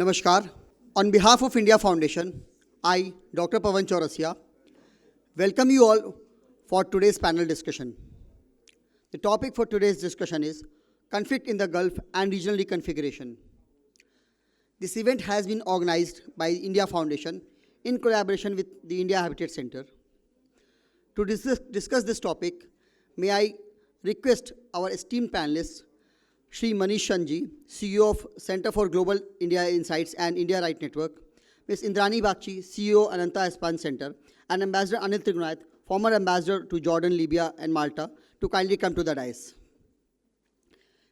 Namaskar. On behalf of India Foundation, I, Dr. Pawan Chaurasia, welcome you all for today's panel discussion. The topic for today's discussion is conflict in the Gulf and regional reconfiguration. This event has been organized by India Foundation in collaboration with the India Habitat Center. To discuss this topic, may I request our esteemed panelists, Shri Manish Shanji, CEO of Center for Global India Insights and India Right Network, Ms. Indrani Bakshi, CEO Ananta Espan Center, and Ambassador Anil Trigunath, former ambassador to Jordan, Libya, and Malta, to kindly come to the dais.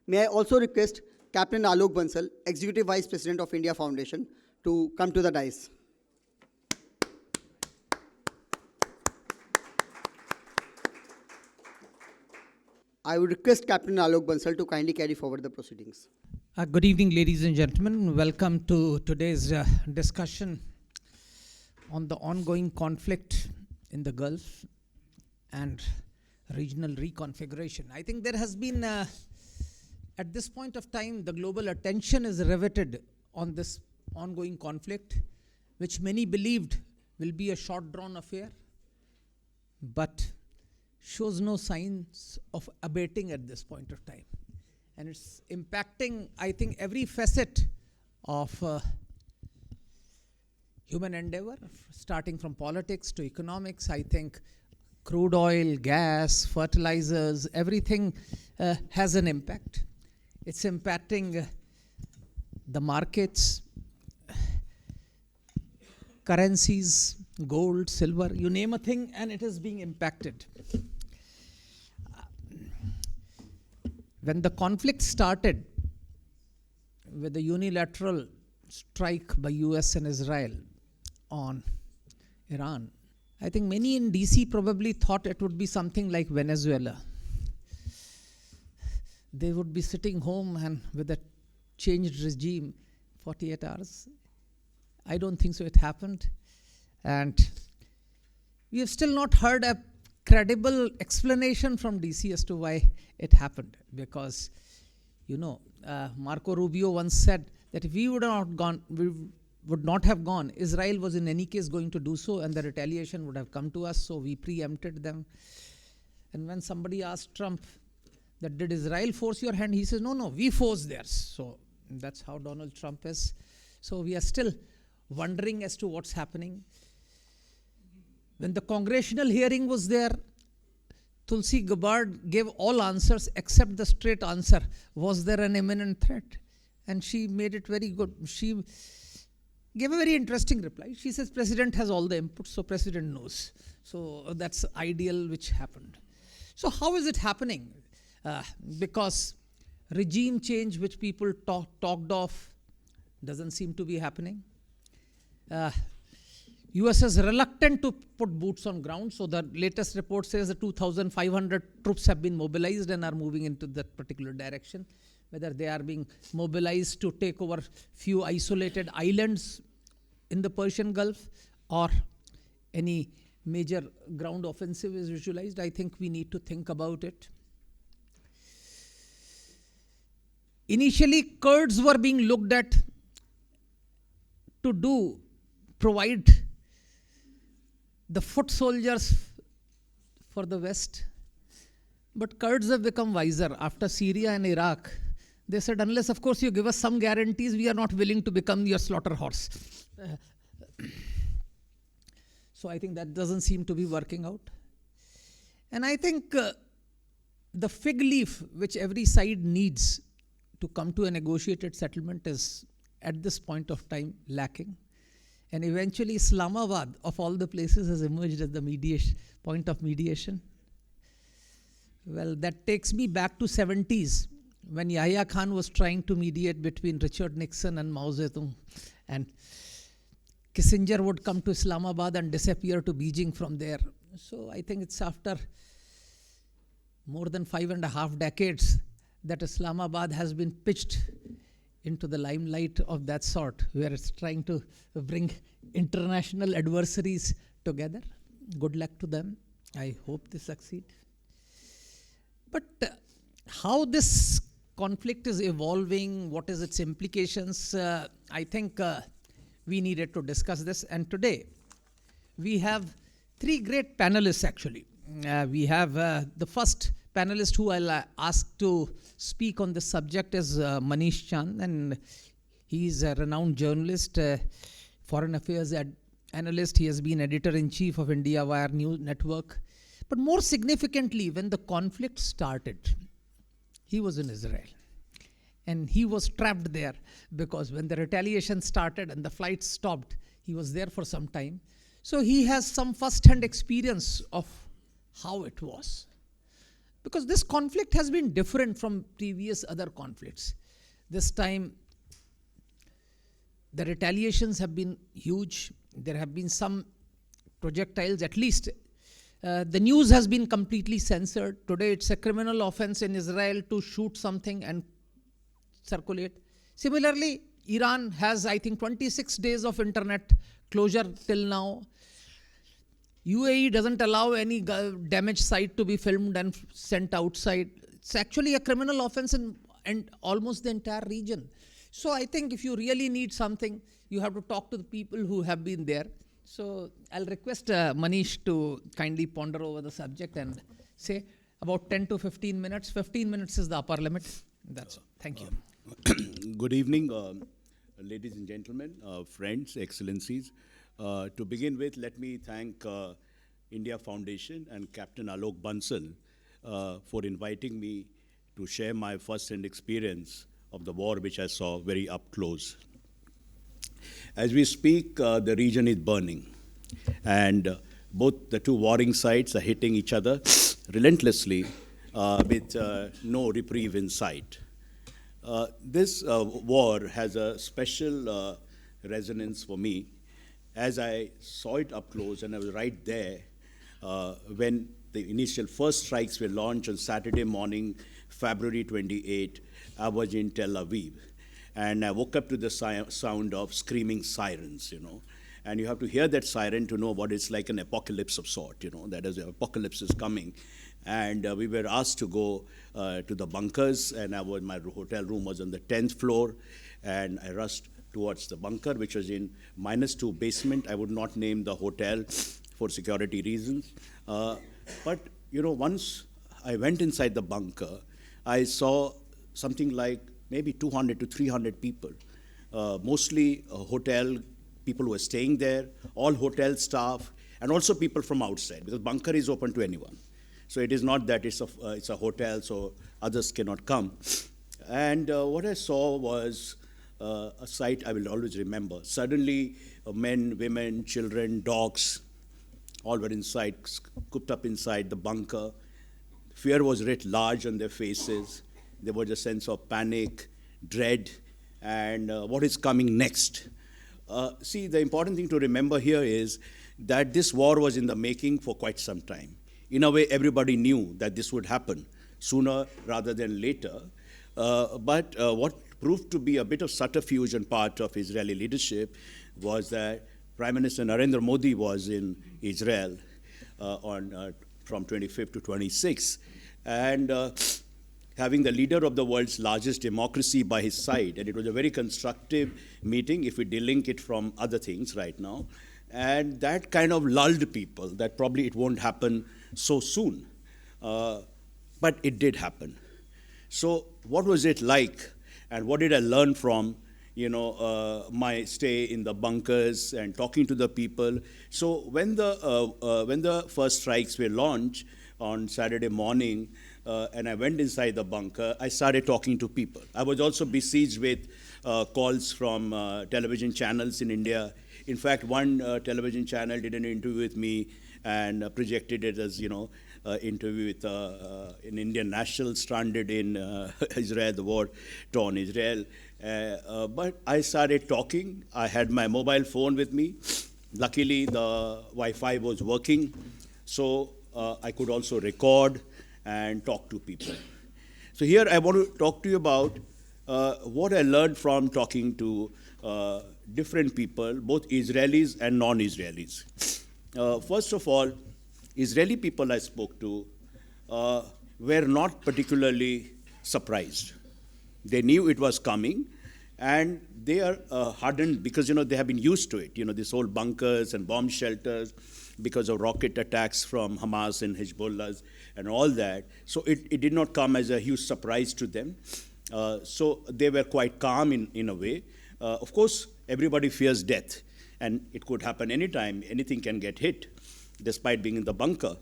May I also request Captain Alok Bansal, Executive Vice President of India Foundation, to come to the dais. I would request Captain Alok Bansal to kindly carry forward the proceedings. Good evening, ladies and gentlemen. Welcome to today's discussion on the ongoing conflict in the Gulf and regional reconfiguration. I think there has been, at this point of time, the global attention is riveted on this ongoing conflict, which many believed will be a short-drawn affair, but shows no signs of abating at this point of time. And it's impacting, I think, every facet of human endeavor, starting from politics to economics. I think crude oil, gas, fertilizers, everything has an impact. It's impacting the markets, currencies, gold, silver, you name a thing, and it is being impacted. When the conflict started with the unilateral strike by US and Israel on Iran, I think many in DC probably thought it would be something like Venezuela. They would be sitting home and with a changed regime 48 hours. I don't think so it happened. And we have still not heard a credible explanation from DC as to why it happened. Because, Marco Rubio once said that if we would not have gone, Israel was in any case going to do so, and the retaliation would have come to us, so we preempted them. And when somebody asked Trump that did Israel force your hand, he says, no, we forced theirs. So that's how Donald Trump is. So we are still wondering as to what's happening. When the congressional hearing was there, Tulsi Gabbard gave all answers except the straight answer. Was there an imminent threat? And she made it very good. She gave a very interesting reply. She says, President has all the inputs, so President knows. So that's ideal, which happened. So how is it happening? Because regime change, which people talked of, doesn't seem to be happening. US is reluctant to put boots on ground. So the latest report says that 2,500 troops have been mobilized and are moving into that particular direction. Whether they are being mobilized to take over few isolated islands in the Persian Gulf or any major ground offensive is visualized, I think we need to think about it. Initially, Kurds were being looked at to provide the foot soldiers for the West. But Kurds have become wiser. After Syria and Iraq, they said, unless, of course, you give us some guarantees, we are not willing to become your slaughter horse. So I think that doesn't seem to be working out. And I think the fig leaf which every side needs to come to a negotiated settlement is, at this point of time, lacking. And eventually Islamabad, of all the places, has emerged as the point of mediation. Well, that takes me back to 70s, when Yahya Khan was trying to mediate between Richard Nixon and Mao Zedong. And Kissinger would come to Islamabad and disappear to Beijing from there. So I think it's after more than 5.5 decades that Islamabad has been pitched into the limelight of that sort, where it's trying to bring international adversaries together. Good luck to them. I hope they succeed. But how this conflict is evolving, what is its implications, I think we needed to discuss this. And today, we have three great panelists actually. We have the first panelist who I'll ask to speak on this subject is Manish Chand, and he's a renowned journalist, foreign affairs analyst. He has been editor-in-chief of India Wire News Network. But more significantly, when the conflict started, he was in Israel. And he was trapped there because when the retaliation started and the flights stopped, he was there for some time. So he has some first-hand experience of how it was. Because this conflict has been different from previous other conflicts. This time, the retaliations have been huge. There have been some projectiles, at least. The news has been completely censored. Today, it's a criminal offense in Israel to shoot something and circulate. Similarly, Iran has, I think, 26 days of internet closure till now. UAE doesn't allow any damaged site to be filmed and sent outside. It's actually a criminal offense in almost the entire region. So I think if you really need something, you have to talk to the people who have been there. So I'll request Manish to kindly ponder over the subject and say about 10 to 15 minutes. 15 minutes is the upper limit. That's all. Thank you. Good evening, ladies and gentlemen, friends, excellencies. To begin with, let me thank India Foundation and Captain Alok Bansal for inviting me to share my first-hand experience of the war, which I saw very up close. As we speak, the region is burning, and both the two warring sides are hitting each other relentlessly with no reprieve in sight. This war has a special resonance for me, as I saw it up close, and I was right there when the initial first strikes were launched on Saturday morning, February 28. I was in Tel Aviv, and I woke up to the sound of screaming sirens, and you have to hear that siren to know what it's like, an apocalypse of sort, that is, the apocalypse is coming. And we were asked to go to the bunkers, and my hotel room was on the 10th floor, and I rushed towards the bunker, which was in -2 basement. I would not name the hotel for security reasons. But, once I went inside the bunker, I saw something like maybe 200 to 300 people, mostly hotel people who were staying there, all hotel staff, and also people from outside, because bunker is open to anyone. So it is not that it's a hotel, so others cannot come. And what I saw was a sight I will always remember. Suddenly, men, women, children, dogs, all were inside, cooped up inside the bunker. Fear was writ large on their faces. There was a sense of panic, dread, and what is coming next. See, the important thing to remember here is that this war was in the making for quite some time. In a way, everybody knew that this would happen sooner rather than later. But what proved to be a bit of subterfuge on part of Israeli leadership was that Prime Minister Narendra Modi was in Israel from 25th to 26th, and having the leader of the world's largest democracy by his side. And it was a very constructive meeting, if we delink it from other things right now. And that kind of lulled people that probably it won't happen so soon. But it did happen. So what was it like, and what did I learn from my stay in the bunkers and talking to the people? So when the first strikes were launched on Saturday morning, and I went inside the bunker, I started talking to people. I was also besieged with calls from television channels in India. In fact, one television channel did an interview with me and projected it as, interview with an Indian national stranded in Israel, the war-torn Israel. But I started talking. I had my mobile phone with me. Luckily, the Wi-Fi was working, so I could also record and talk to people. So here I want to talk to you about what I learned from talking to different people, both Israelis and non-Israelis. First of all, Israeli people I spoke to were not particularly surprised. They knew it was coming, and they are hardened because, they have been used to it. These old bunkers and bomb shelters because of rocket attacks from Hamas and Hezbollah and all that. So it did not come as a huge surprise to them. So they were quite calm in a way. Of course, everybody fears death, and it could happen anytime. Anything can get hit, despite being in the bunker.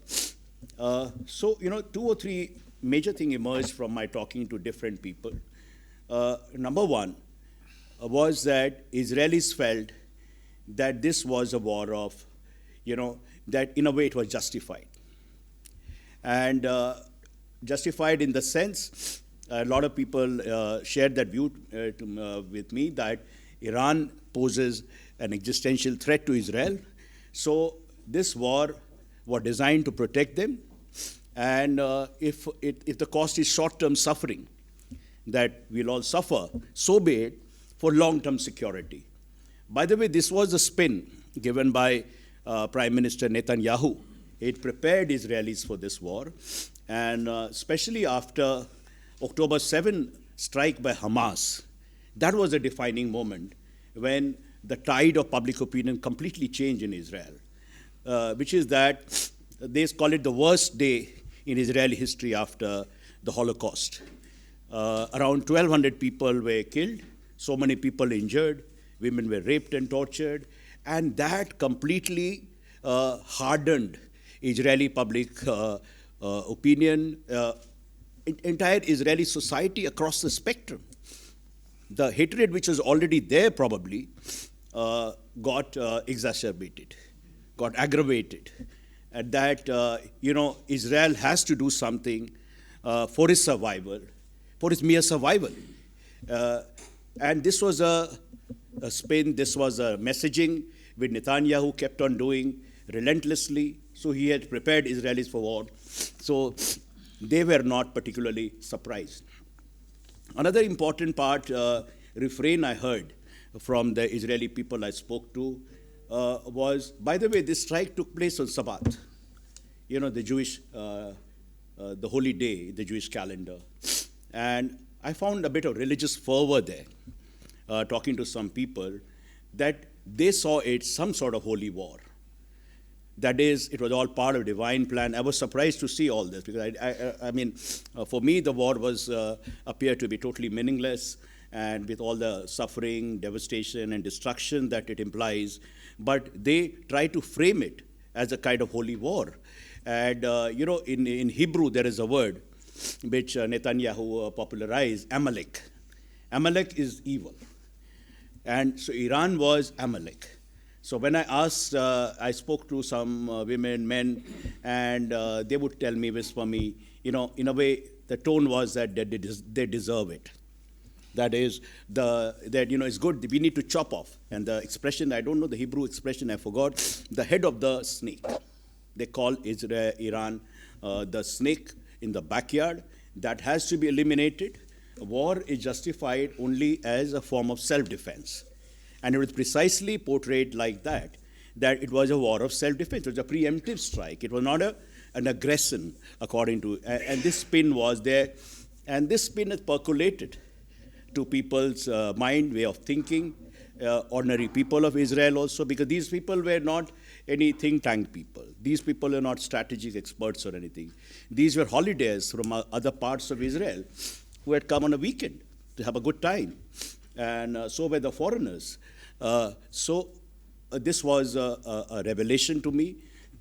So, 2 or 3 major things emerged from my talking to different people. Number one was that Israelis felt that this was a war of, that in a way it was justified. And justified in the sense, a lot of people shared that view with me, that Iran poses an existential threat to Israel. So this war was designed to protect them. And if the cost is short-term suffering, that we'll all suffer, so be it, for long-term security. By the way, this was a spin given by Prime Minister Netanyahu. It prepared Israelis for this war, and especially after October 7 strike by Hamas, that was a defining moment when the tide of public opinion completely changed in Israel, which is that they call it the worst day in Israeli history after the Holocaust. Around 1,200 people were killed, so many people injured, women were raped and tortured, and that completely hardened Israeli public opinion, entire Israeli society across the spectrum. The hatred which was already there probably got exacerbated, got aggravated, and that, Israel has to do something for its survival, for its mere survival. And this was a spin, this was a messaging which Netanyahu kept on doing relentlessly. So he had prepared Israelis for war. So they were not particularly surprised. Another important refrain I heard from the Israeli people I spoke to was, by the way, this strike took place on Sabbath, the Jewish, the holy day, the Jewish calendar. And I found a bit of religious fervor there, talking to some people, that they saw it some sort of holy war. That is, it was all part of a divine plan. I was surprised to see all this, because I mean, for me, the war was appeared to be totally meaningless, and with all the suffering, devastation, and destruction that it implies. But they try to frame it as a kind of holy war. And, in Hebrew, there is a word which Netanyahu popularized, Amalek. Amalek is evil. And so Iran was Amalek. So when I spoke to some women, men, and they would tell me, whisper me, in a way, the tone was that they deserve it. That is, it's good, we need to chop off. And the expression, I don't know the Hebrew expression, I forgot, the head of the snake. They call Iran the snake in the backyard. That has to be eliminated. War is justified only as a form of self-defense. And it was precisely portrayed like that it was a war of self-defense. It was a preemptive strike. It was not an aggression, according to, and this spin was there. And this spin has percolated to people's mind, way of thinking, ordinary people of Israel also, because these people were not any think tank people. These people are not strategic experts or anything. These were holidays from other parts of Israel who had come on a weekend to have a good time. And so were the foreigners. This was a revelation to me,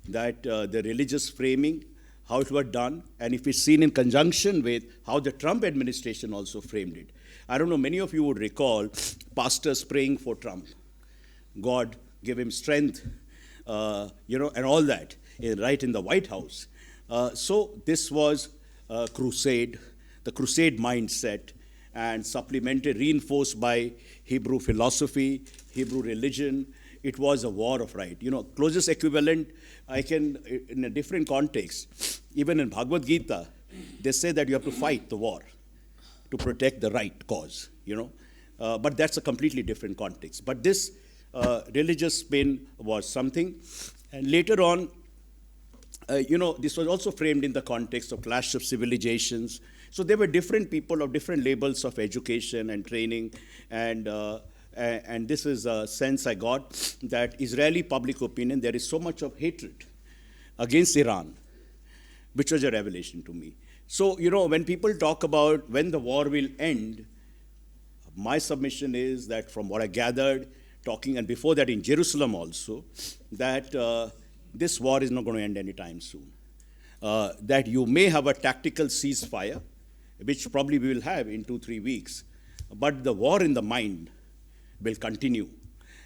that the religious framing, how it was done, and if it's seen in conjunction with how the Trump administration also framed it. I don't know, many of you would recall pastors praying for Trump. God give him strength, and all that, right in the White House. So this was a crusade, the crusade mindset, and supplemented, reinforced by Hebrew philosophy, Hebrew religion. It was a war of right. Closest equivalent, I can, in a different context, even in Bhagavad Gita, they say that you have to fight the war to protect the right cause, But that's a completely different context. But this religious spin was something. And later on, this was also framed in the context of clash of civilizations. So there were different people of different levels of education and training, and this is a sense I got that Israeli public opinion, there is so much of hatred against Iran, which was a revelation to me. So, when people talk about when the war will end, my submission is that from what I gathered, talking, and before that in Jerusalem also, that this war is not going to end anytime soon. That you may have a tactical ceasefire, which probably we will have in 2-3 weeks, but the war in the mind will continue.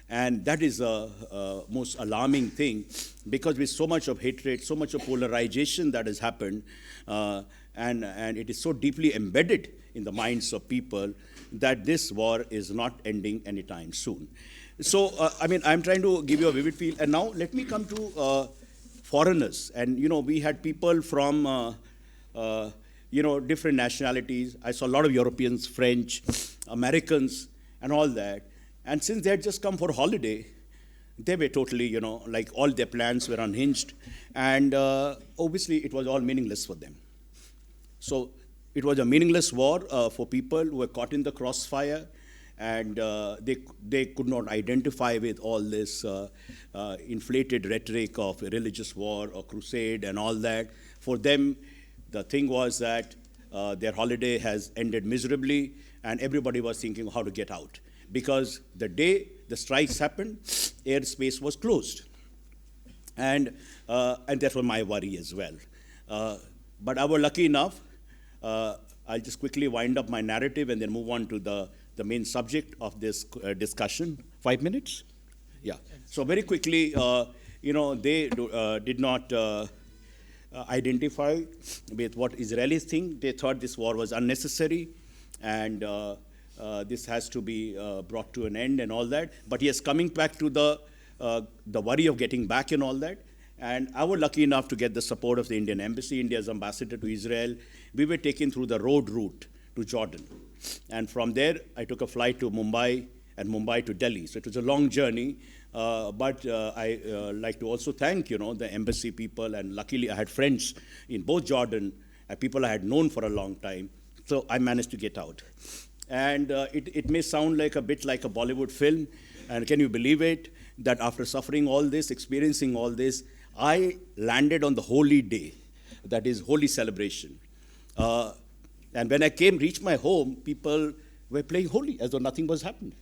And that is the most alarming thing, because with so much of hatred, so much of polarization that has happened, and it is so deeply embedded in the minds of people, that this war is not ending anytime soon. So, I'm trying to give you a vivid feel. And now let me come to foreigners. And, we had people from, different nationalities. I saw a lot of Europeans, French, Americans, and all that. And since they had just come for holiday, they were totally, like all their plans were unhinged. And obviously, it was all meaningless for them. So it was a meaningless war for people who were caught in the crossfire, and they could not identify with all this inflated rhetoric of a religious war or crusade and all that. For them, the thing was that their holiday has ended miserably, and everybody was thinking how to get out. Because the day the strikes happened, airspace was closed. And that was my worry as well. But I was lucky enough. I'll just quickly wind up my narrative and then move on to the main subject of this discussion. 5 minutes? Yeah. So very quickly, they did not identify with what Israelis think. They thought this war was unnecessary, and this has to be brought to an end and all that. But yes, coming back to the worry of getting back and all that, and I was lucky enough to get the support of the Indian Embassy, India's ambassador to Israel. We were taken through the road route to Jordan. And from there, I took a flight to Mumbai and Mumbai to Delhi. So it was a long journey. But I like to also thank, the embassy people. And luckily, I had friends in both Jordan, people I had known for a long time. So I managed to get out. And it may sound like a bit like a Bollywood film. And can you believe it, that after suffering all this, experiencing all this, I landed on the holy day, that is holy celebration. And when I reached my home, people were playing holy as though nothing was happening.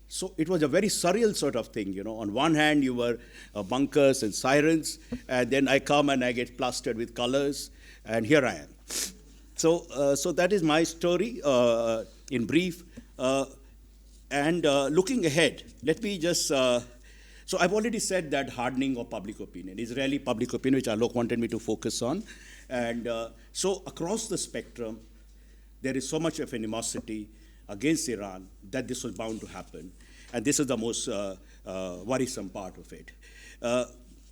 So it was a very surreal sort of thing, On one hand, you were bunkers and sirens, and then I come and I get plastered with colors, and here I am. So that is my story in brief. And looking ahead, let me just... So I've already said that hardening of public opinion, Israeli public opinion, which Alok wanted me to focus on. And so across the spectrum, there is so much of animosity against Iran that this was bound to happen. And this is the most worrisome part of it.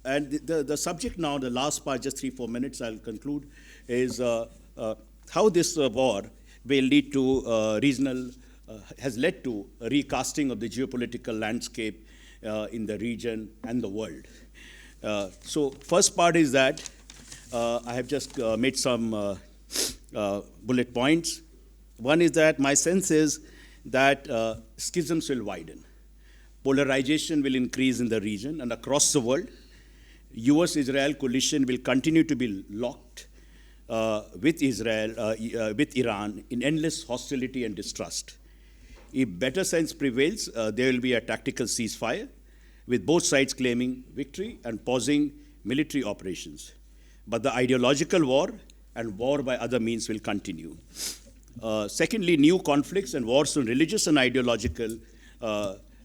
And the subject now, the last part, just 3-4 minutes, I'll conclude, is how this war will lead to has led to a recasting of the geopolitical landscape in the region and the world. So first part is that I have just made some bullet points. One is that my sense is that schisms will widen. Polarization will increase in the region and across the world. US-Israel coalition will continue to be locked with Iran in endless hostility and distrust. If better sense prevails, there will be a tactical ceasefire, with both sides claiming victory and pausing military operations. But the ideological war and war by other means will continue. Secondly, new conflicts and wars on religious and ideological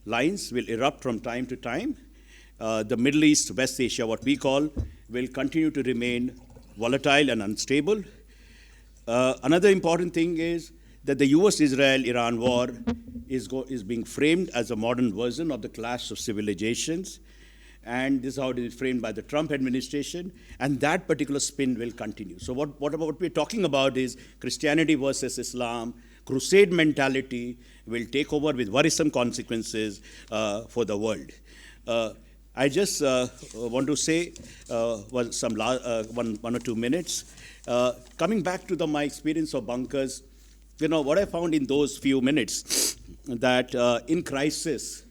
lines will erupt from time to time. The Middle East, West Asia, what we call, will continue to remain volatile and unstable. Another important thing is that the US-Israel-Iran war is being framed as a modern version of the clash of civilizations. And this is how it is framed by the Trump administration. And that particular spin will continue. So what we're talking about is Christianity versus Islam, crusade mentality will take over with worrisome consequences for the world. I just want to say one or 2 minutes. Coming back to my experience of bunkers, what I found in those few minutes, that in crisis,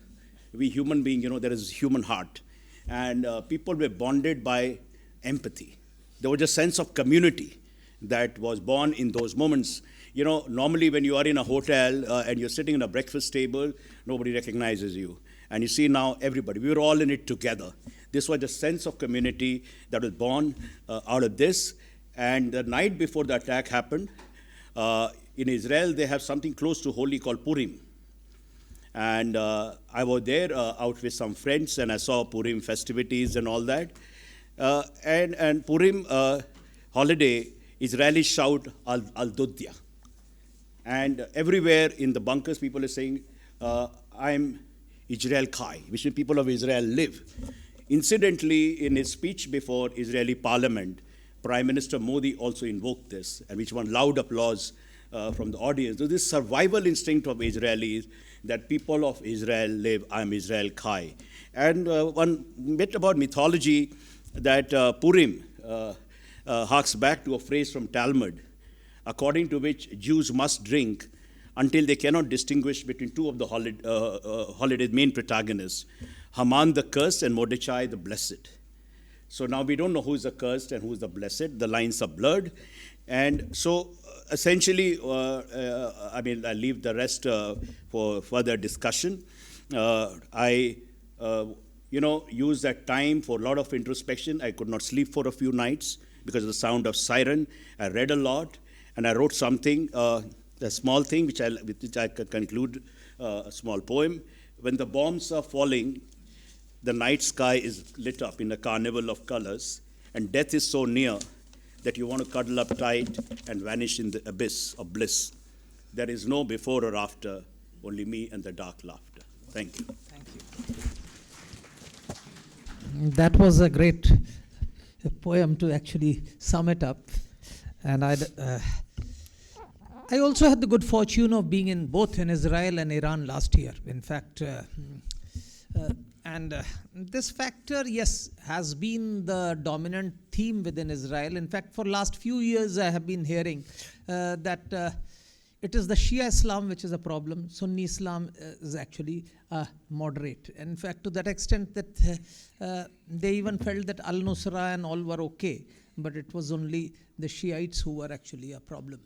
we human beings, there is human heart. And people were bonded by empathy. There was a sense of community that was born in those moments. Normally when you are in a hotel and you're sitting in a breakfast table, nobody recognizes you. And you see now everybody, we were all in it together. This was a sense of community that was born out of this. And the night before the attack happened, in Israel, they have something close to holy called Purim. And I was there out with some friends, and I saw Purim festivities and all that. And Purim holiday, Israelis shout Al-Dudya. And everywhere in the bunkers, people are saying, I'm Israel Kai, which means people of Israel live. Incidentally, in his speech before Israeli parliament, Prime Minister Modi also invoked this, and which won loud applause from the audience. So this survival instinct of Israelis, that people of Israel live, I'm Israel Kai. And one bit about mythology, that Purim harks back to a phrase from Talmud, according to which Jews must drink until they cannot distinguish between two of the holiday's main protagonists, Haman the cursed and Mordecai the blessed. So now we don't know who's the cursed and who's the blessed. The lines are blurred. And so essentially, I'll leave the rest for further discussion. I used that time for a lot of introspection. I could not sleep for a few nights because of the sound of siren. I read a lot, and I wrote something, a small thing, which I conclude a small poem. When the bombs are falling, the night sky is lit up in a carnival of colors, and death is so near that you want to cuddle up tight and vanish in the abyss of bliss. There is no before or after, only me and the dark laughter. Thank you. Thank you. That was a great poem to actually sum it up. And I also had the good fortune of being in both in Israel and Iran last year. In fact, this factor, yes, has been the dominant theme within Israel. In fact, for last few years, I have been hearing that it is the Shia Islam which is a problem. Sunni Islam is actually moderate. In fact, to that extent that they even felt that Al-Nusra and all were okay, but it was only the Shiites who were actually a problem.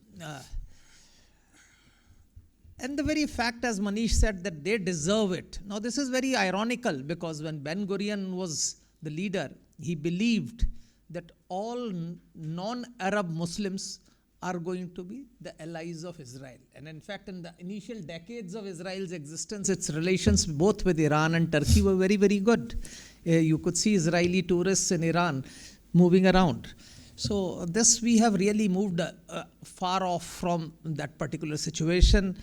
And the very fact, as Manish said, that they deserve it. Now, this is very ironical, because when Ben Gurion was the leader, he believed that all non-Arab Muslims are going to be the allies of Israel. And in fact, in the initial decades of Israel's existence, its relations both with Iran and Turkey were very, very good. You could see Israeli tourists in Iran moving around. So this, we have really moved far off from that particular situation.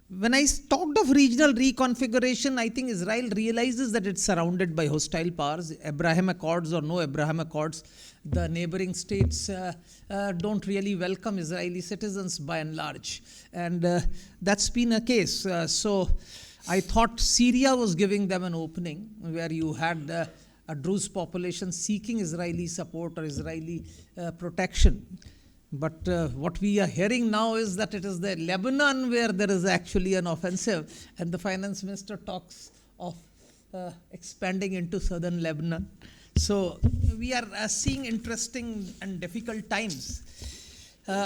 When I talked of regional reconfiguration, I think Israel realizes that it's surrounded by hostile powers. Abraham Accords or no Abraham Accords, the neighboring states don't really welcome Israeli citizens by and large. And that's been a case. So I thought Syria was giving them an opening, where you had a Druze population seeking Israeli support or Israeli protection. But what we are hearing now is that it is the Lebanon where there is actually an offensive, and the finance minister talks of expanding into southern Lebanon. So we are seeing interesting and difficult times.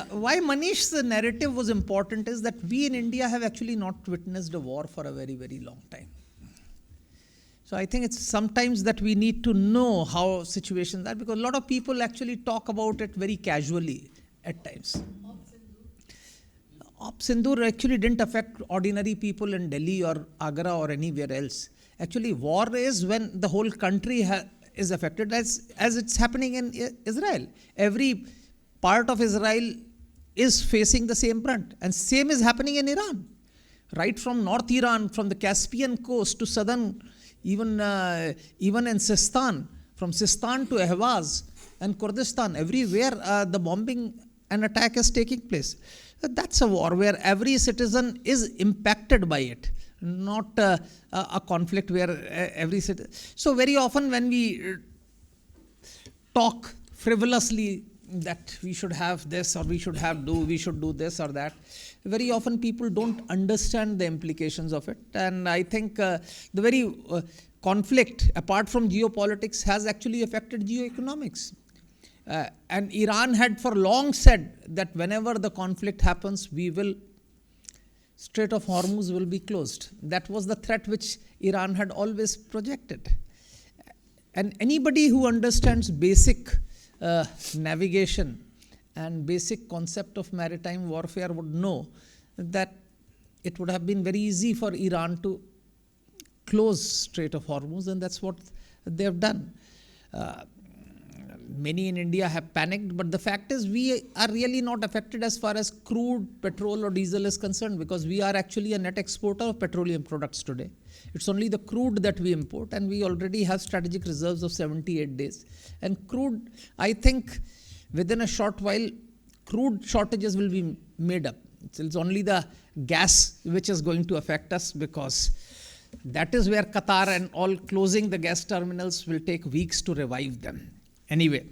Why Manish's narrative was important is that we in India have actually not witnessed a war for a very, very long time. So I think it's sometimes that we need to know how situations are, because a lot of people actually talk about it very casually at times. Op Sindoor actually didn't affect ordinary people in Delhi or Agra or anywhere else. Actually, war is when the whole country is affected, as it's happening in Israel. Every part of Israel is facing the same brunt, and same is happening in Iran. Right from North Iran, from the Caspian coast to southern, even in Sistan, from Sistan to Ahvaz and Kurdistan, everywhere the bombing and attack is taking place. That's a war where every citizen is impacted by it. not a conflict where every citizen. So very often when we talk frivolously that we should have this or we should do this or that, very often people don't understand the implications of it. And I think the very conflict, apart from geopolitics, has actually affected geoeconomics. And Iran had for long said that whenever the conflict happens, Strait of Hormuz will be closed. That was the threat which Iran had always projected. And anybody who understands basic navigation and basic concept of maritime warfare would know that it would have been very easy for Iran to close Strait of Hormuz, and that's what they have done. Many in India have panicked, but the fact is we are really not affected as far as crude, petrol or diesel is concerned, because we are actually a net exporter of petroleum products today. It's only the crude that we import, and we already have strategic reserves of 78 days. And crude, I think within a short while, crude shortages will be made up. It's only the gas which is going to affect us, because that is where Qatar and all closing the gas terminals will take weeks to revive them. Anyway,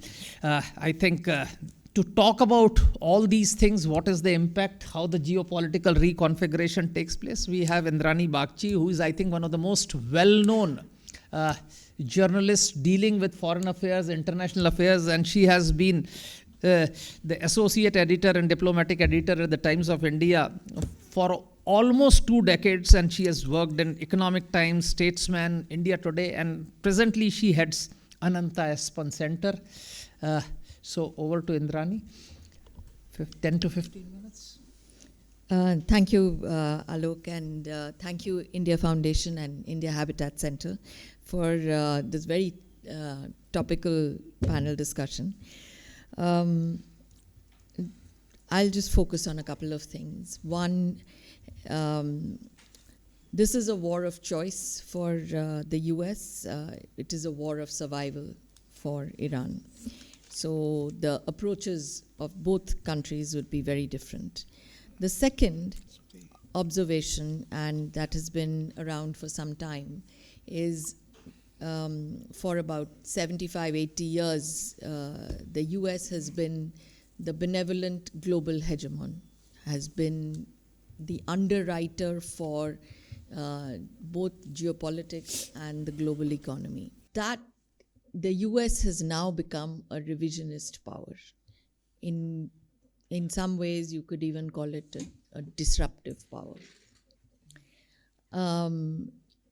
I think to talk about all these things, what is the impact, how the geopolitical reconfiguration takes place, we have Indrani Bagchi, who is, I think, one of the most well-known journalists dealing with foreign affairs, international affairs, and she has been the associate editor and diplomatic editor at the Times of India for almost 2 decades, and she has worked in Economic Times, Statesman, India Today, and presently she heads Ananta Espan Center. So over to Indrani, 10 to 15 minutes. Thank you, Alok, and thank you, India Foundation and India Habitat Center, for this very topical panel discussion. I'll just focus on a couple of things. One, this is a war of choice for the US. It is a war of survival for Iran. So the approaches of both countries would be very different. The second observation, and that has been around for some time, is for about 75, 80 years, the US has been the benevolent global hegemon, has been the underwriter for both geopolitics and the global economy. That the US has now become a revisionist power. In some ways, you could even call it a disruptive power.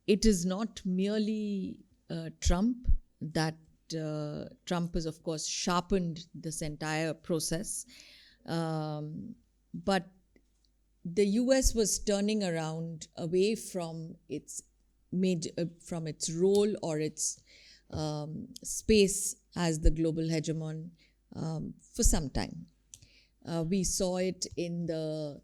It is not merely Trump. That Trump has, of course, sharpened this entire process. But the US was turning around away from its role or its space as the global hegemon for some time. We saw it in the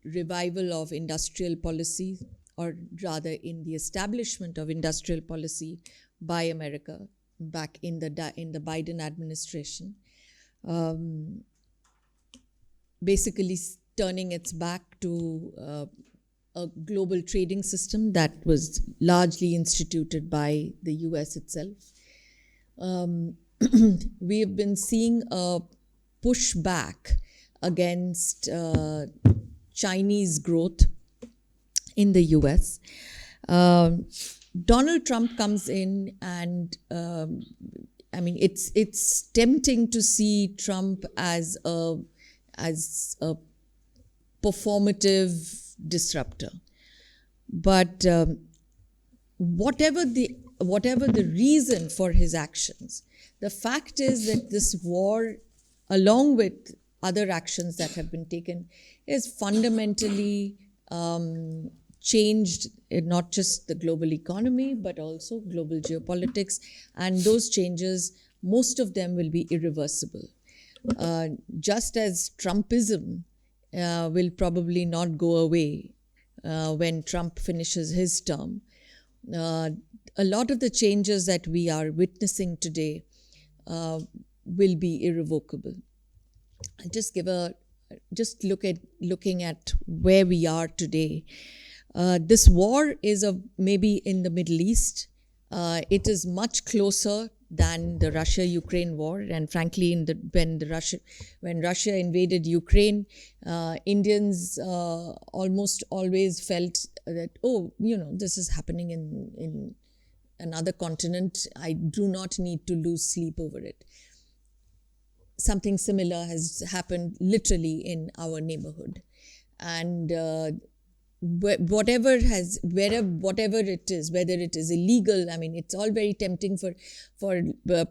revival of industrial policy, or rather in the establishment of industrial policy by America back in the Biden administration, basically turning its back to a global trading system that was largely instituted by the US itself. We have been seeing a pushback against Chinese growth in the US. Donald Trump comes in, and it's tempting to see Trump as a performative disruptor. But whatever the reason for his actions, the fact is that this war, along with other actions that have been taken, is fundamentally changed not just the global economy, but also global geopolitics. And those changes, most of them will be irreversible. Just as Trumpism will probably not go away when Trump finishes his term, a lot of the changes that we are witnessing today will be irrevocable. Looking at where we are today. This war is maybe in the Middle East. It is much closer than the Russia-Ukraine war, and frankly, when Russia invaded Ukraine, Indians almost always felt that, oh, this is happening in another continent. I do not need to lose sleep over it. Something similar has happened literally in our neighborhood, and whatever it is, whether it is illegal, I mean, it's all very tempting for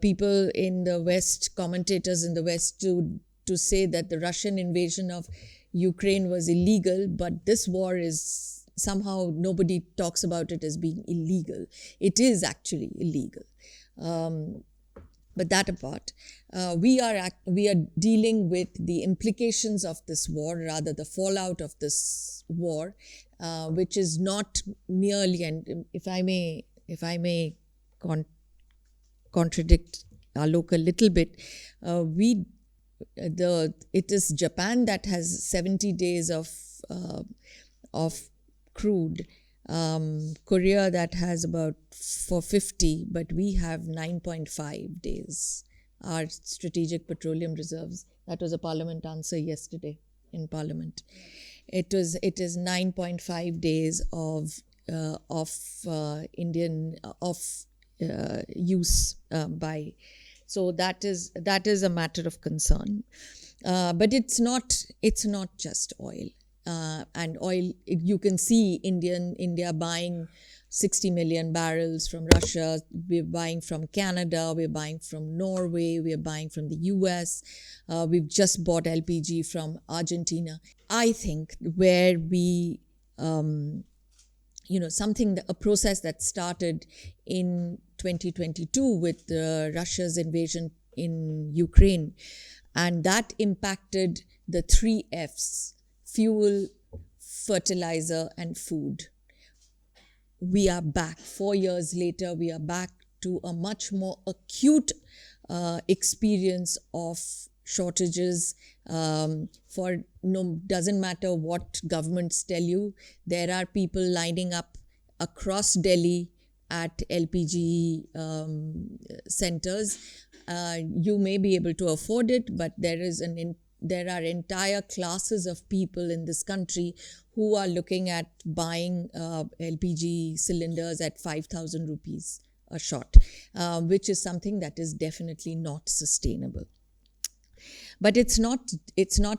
people in the West, commentators in the West, to say that the Russian invasion of Ukraine was illegal, but this war is somehow, nobody talks about it as being illegal. It is actually illegal. But that apart, we are dealing with the implications of this war, rather the fallout of this war, which is not merely, and if I may contradict Alok a little bit, it is Japan that has 70 days of crude. Korea that has about 450, but we have 9.5 days. Our strategic petroleum reserves. That was a Parliament answer yesterday in Parliament. It is 9.5 days of Indian use by. So that is a matter of concern. But it's not just oil. And oil, you can see India buying 60 million barrels from Russia. We're buying from Canada. We're buying from Norway. We're buying from the US. We've just bought LPG from Argentina. I think where we, a process that started in 2022 with Russia's invasion in Ukraine, and that impacted the 3 Fs. Fuel, fertilizer, and food. We are back. 4 years later, we are back to a much more acute experience of shortages. Doesn't matter what governments tell you, there are people lining up across Delhi at LPG centers. You may be able to afford it, but there are entire classes of people in this country who are looking at buying LPG cylinders at 5,000 rupees a shot, which is something that is definitely not sustainable. But it's not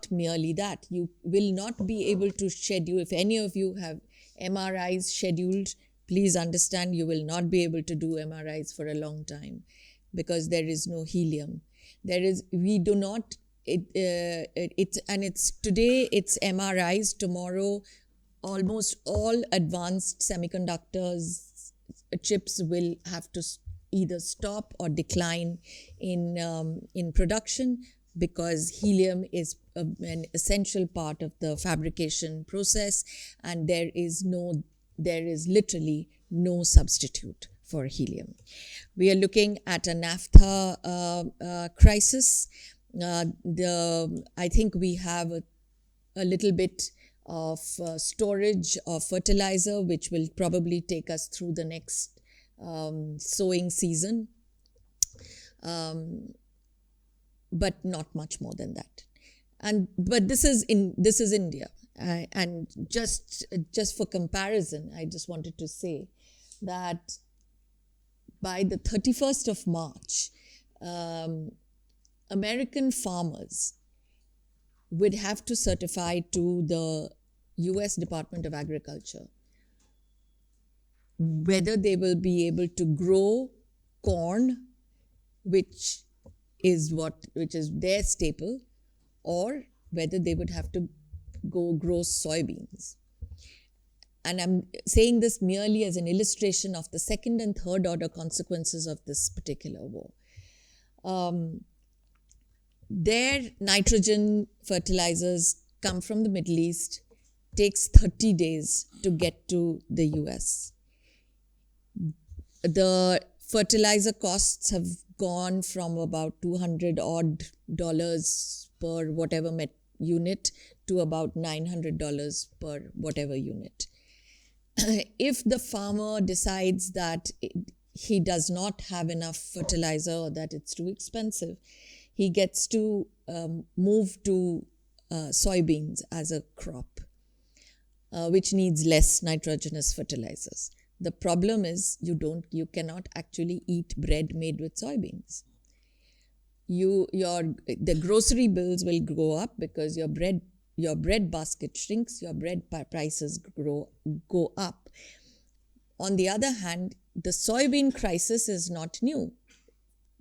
merely that. You will not be able to schedule, if any of you have MRIs scheduled, please understand you will not be able to do MRIs for a long time because there is no helium. It's today it's MRIs, tomorrow almost all advanced semiconductors chips will have to either stop or decline in production because helium is an essential part of the fabrication process, and there is literally no substitute for helium. We are looking at a naphtha crisis. I think we have a little bit of storage of fertilizer, which will probably take us through the next sowing season, but not much more than that. But this is India, and just for comparison, I just wanted to say that by the 31st of March, American farmers would have to certify to the US Department of Agriculture whether they will be able to grow corn, which is their staple, or whether they would have to go grow soybeans. And I'm saying this merely as an illustration of the second and third order consequences of this particular war. Their nitrogen fertilizers come from the Middle East, takes 30 days to get to the US. The fertilizer costs have gone from about $200 odd per whatever unit to about $900 per whatever unit. if the farmer decides that he does not have enough fertilizer or that it's too expensive, he gets to move to soybeans as a crop, which needs less nitrogenous fertilizers. The problem is you cannot actually eat bread made with soybeans. The grocery bills will go up because your bread basket shrinks, your bread prices go up. On the other hand, the soybean crisis is not new.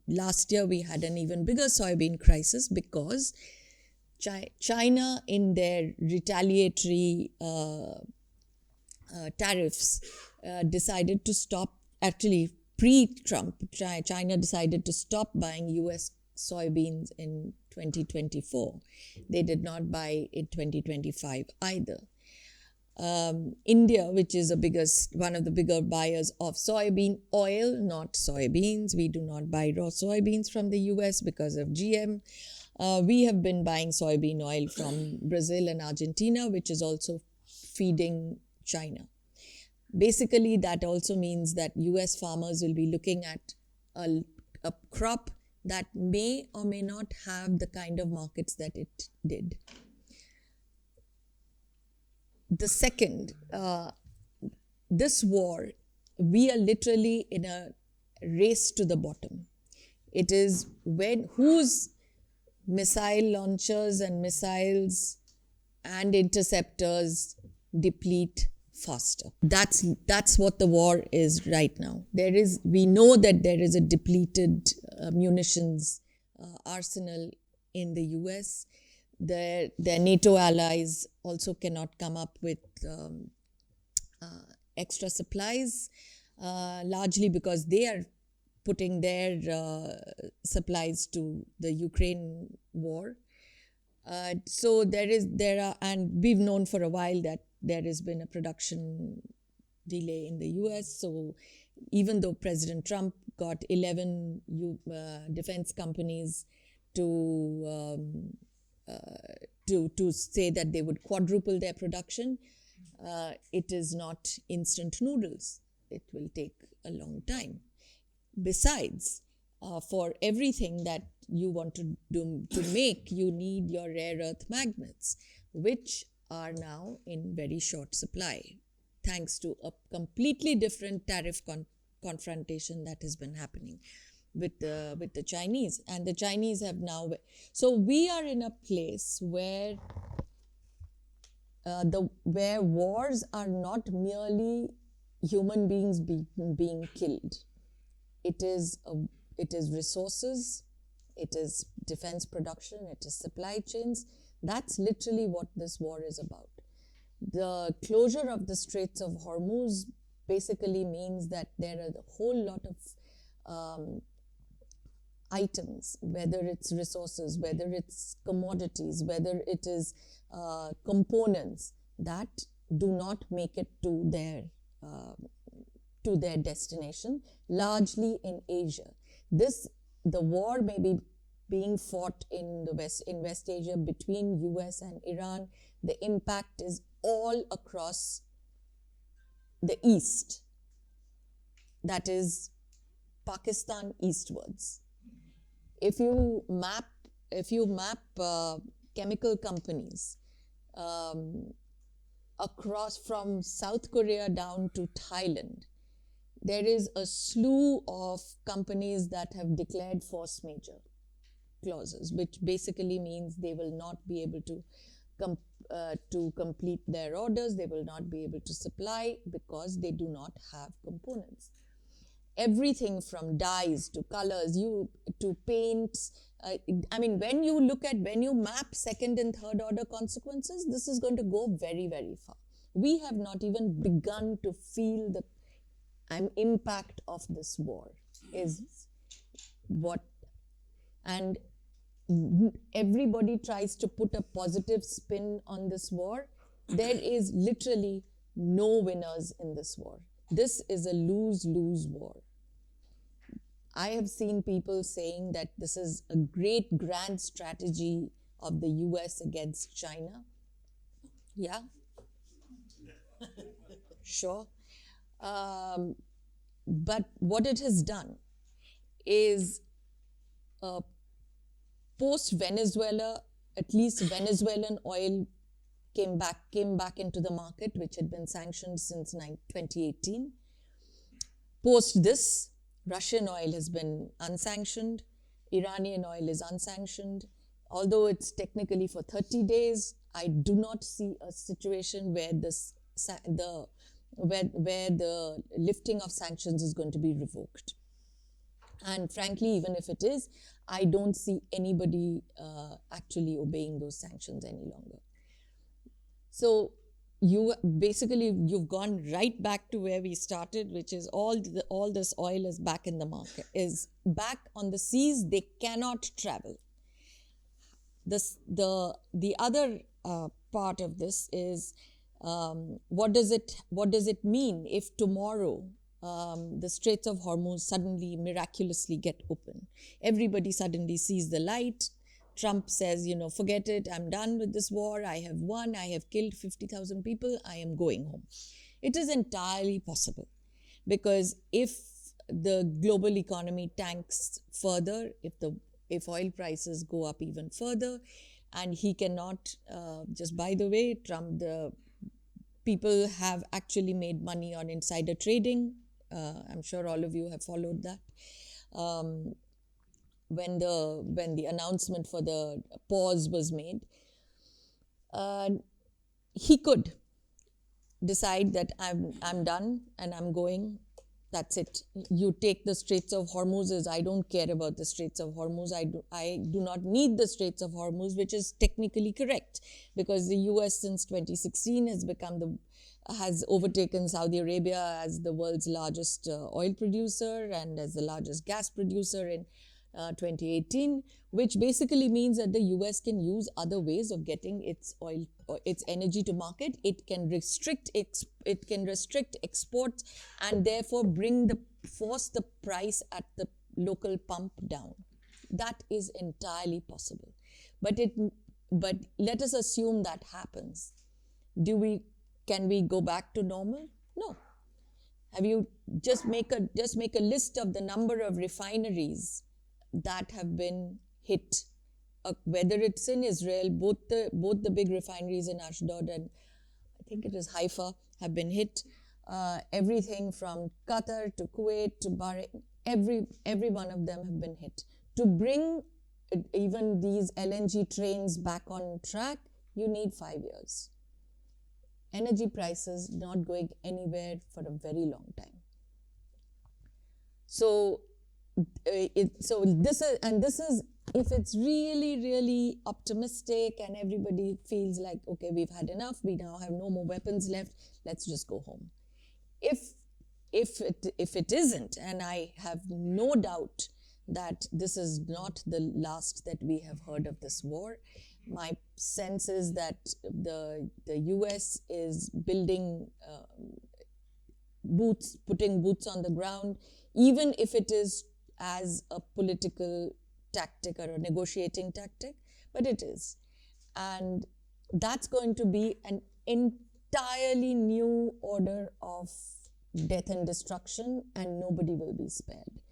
Last year we had an even bigger soybean crisis because China, in their retaliatory tariffs, decided to stop, actually pre-Trump, China decided to stop buying US soybeans in 2024. They did not buy in 2025 either. India, which is one of the bigger buyers of soybean oil, not soybeans. We do not buy raw soybeans from the US because of GM. We have been buying soybean oil from Brazil and Argentina, which is also feeding China. Basically, that also means that US farmers will be looking at a crop that may or may not have the kind of markets that it did. The second, this war, we are literally in a race to the bottom. It is whose missile launchers and missiles and interceptors deplete faster. That's what the war is right now. We know that there is a depleted munitions arsenal in the US. Their NATO allies also cannot come up with extra supplies, largely because they are putting their supplies to the Ukraine war. So and we've known for a while that there has been a production delay in the US. So even though President Trump got 11 defense companies to say that they would quadruple their production, it is not instant noodles. It will take a long time. Besides, for everything that you want to make, you need your rare earth magnets, which are now in very short supply, thanks to a completely different tariff confrontation that has been happening with the Chinese. And the Chinese have now... So we are in a place where where wars are not merely human beings being killed. It is resources, it is defense production, it is supply chains. That's literally what this war is about. The closure of the Straits of Hormuz basically means that there are a whole lot of items, whether it's resources, whether it's commodities, whether it is components that do not make it to their destination, largely in Asia. The war may be being fought in West Asia between US and Iran. The impact is all across the east, that is Pakistan eastwards. If you map chemical companies across from South Korea down to Thailand, there is a slew of companies that have declared force majeure clauses, which basically means they will not be able to complete their orders, they will not be able to supply because they do not have components. Everything from dyes to colors, to paints. When you map second and third order consequences, this is going to go very, very far. We have not even begun to feel the impact of this war is what, and everybody tries to put a positive spin on this war. There is literally no winners in this war. This is a lose-lose war. I have seen people saying that this is a great grand strategy of the US against China. Yeah? sure. But what it has done is post Venezuela, at least Venezuelan oil came back into the market, which had been sanctioned since 2018. Post this, Russian oil has been unsanctioned, Iranian oil is unsanctioned. Although it's technically for 30 days, I do not see a situation where where the lifting of sanctions is going to be revoked. And frankly, even if it is, I don't see anybody actually obeying those sanctions any longer. So you've gone right back to where we started, which is all this oil is back in the market, is back on the seas. They cannot travel. The other part of this is what does it mean if tomorrow the Straits of Hormuz suddenly miraculously get open? Everybody suddenly sees the light. Trump says, forget it, I'm done with this war, I have won, I have killed 50,000 people, I am going home. It is entirely possible, because if the global economy tanks further, if oil prices go up even further, and he cannot, just by the way, Trump, the people have actually made money on insider trading. I'm sure all of you have followed that. When the announcement for the pause was made, he could decide that I'm done and I'm going. That's it. You take the Straits of Hormuz as I don't care about the Straits of Hormuz. I do not need the Straits of Hormuz, which is technically correct, because the US since 2016 has overtaken Saudi Arabia as the world's largest oil producer and as the largest gas producer in 2018, which basically means that the US can use other ways of getting its oil or its energy to market. It can restrict exports and therefore force the price at the local pump down. That is entirely possible. But let us assume that happens. Can we go back to normal? No. Have you just make a list of the number of refineries that have been hit, whether it's in Israel, both the big refineries in Ashdod and I think it is Haifa have been hit. Everything from Qatar to Kuwait to Bahrain, every one of them have been hit. To bring even these LNG trains back on track, you need 5 years. Energy prices not going anywhere for a very long time. So this is if it's really, really optimistic and everybody feels like, okay, we've had enough, we now have no more weapons left, let's just go home. If it isn't, and I have no doubt that this is not the last that we have heard of this war, my sense is that the US is building putting boots on the ground, even if it is as a political tactic or a negotiating tactic, but it is. And that's going to be an entirely new order of death and destruction, and nobody will be spared.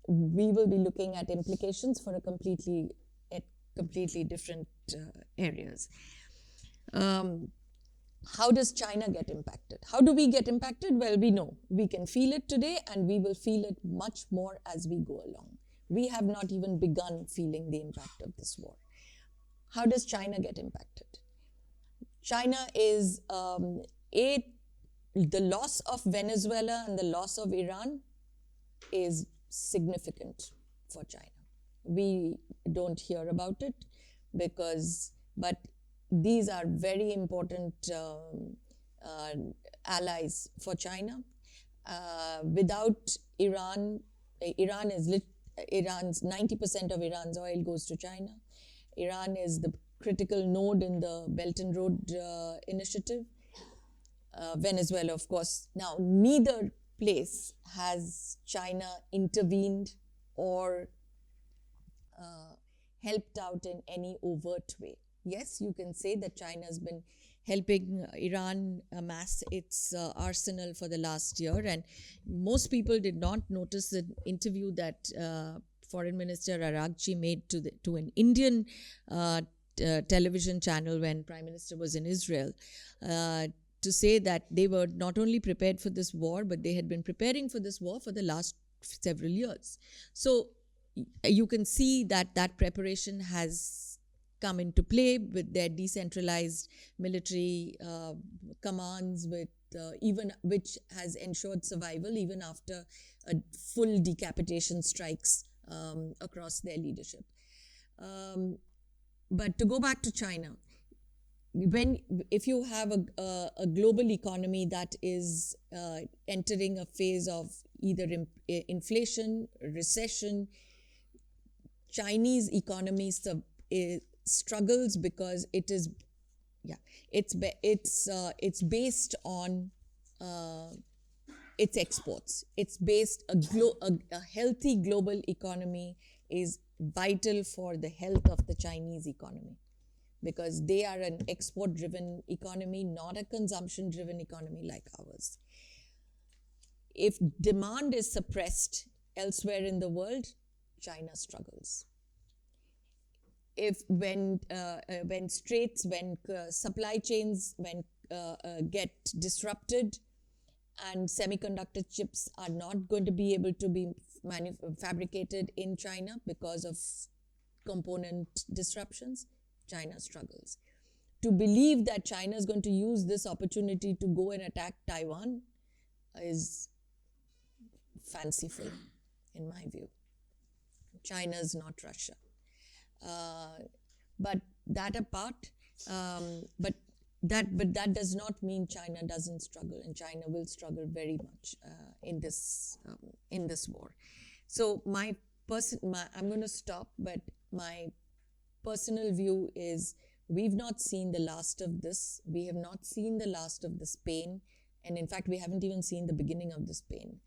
We will be looking at implications for completely different areas. How does China get impacted? How do we get impacted? Well, we know. We can feel it today, and we will feel it much more as we go along. We have not even begun feeling the impact of this war. How does China get impacted? China is, the loss of Venezuela and the loss of Iran is significant for China. We don't hear about it but these are very important allies for China. Without Iran, 90% of Iran's oil goes to China. Iran is the critical node in the Belt and Road Initiative. Venezuela, of course. Now, neither place has China intervened or helped out in any overt way. Yes, you can say that China has been helping Iran amass its arsenal for the last year. And most people did not notice the interview that Foreign Minister Aragchi made to an Indian television channel when Prime Minister was in Israel, to say that they were not only prepared for this war, but they had been preparing for this war for the last several years. So you can see that that preparation has come into play with their decentralized military commands, with even which has ensured survival even after a full decapitation strikes across their leadership. But to go back to China, if you have a global economy that is entering a phase of either inflation, recession, Chinese economy struggles because it's based on its exports. It's based a healthy global economy is vital for the health of the Chinese economy, because they are an export-driven economy, not a consumption-driven economy like ours. If demand is suppressed elsewhere in the world, China struggles. When supply chains get disrupted, and semiconductor chips are not going to be able to be fabricated in China because of component disruptions, China struggles. To believe that China is going to use this opportunity to go and attack Taiwan is fanciful, in my view. China is not Russia. But that apart, but that does not mean China doesn't struggle, and China will struggle very much in this war. So I'm going to stop, but my personal view is we've not seen the last of this. We have not seen the last of this pain, and in fact, we haven't even seen the beginning of this pain.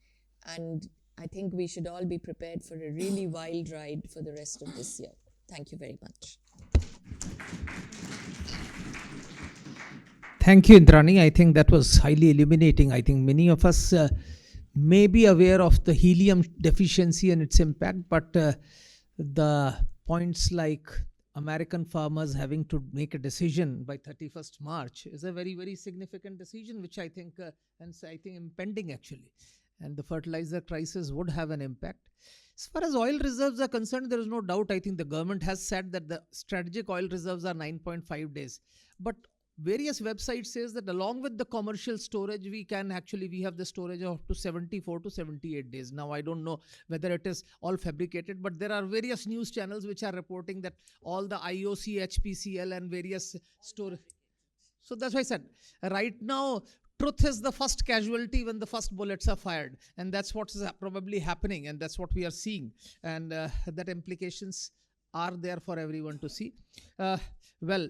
And I think we should all be prepared for a really wild ride for the rest of this year. Thank you very much. Thank you, Indrani. I think that was highly illuminating. I think many of us may be aware of the helium deficiency and its impact, but the points like American farmers having to make a decision by 31st March is a very, very significant decision, which I think, impending actually. And the fertilizer crisis would have an impact. As far as oil reserves are concerned, there is no doubt. I think the government has said that the strategic oil reserves are 9.5 days. But various websites says that along with the commercial storage, we have the storage of up to 74 to 78 days. Now, I don't know whether it is all fabricated, but there are various news channels which are reporting that all the IOC, HPCL and various storage. So that's why I said, right now, truth is the first casualty when the first bullets are fired. And that's what is probably happening. And that's what we are seeing. And that implications are there for everyone to see. Well,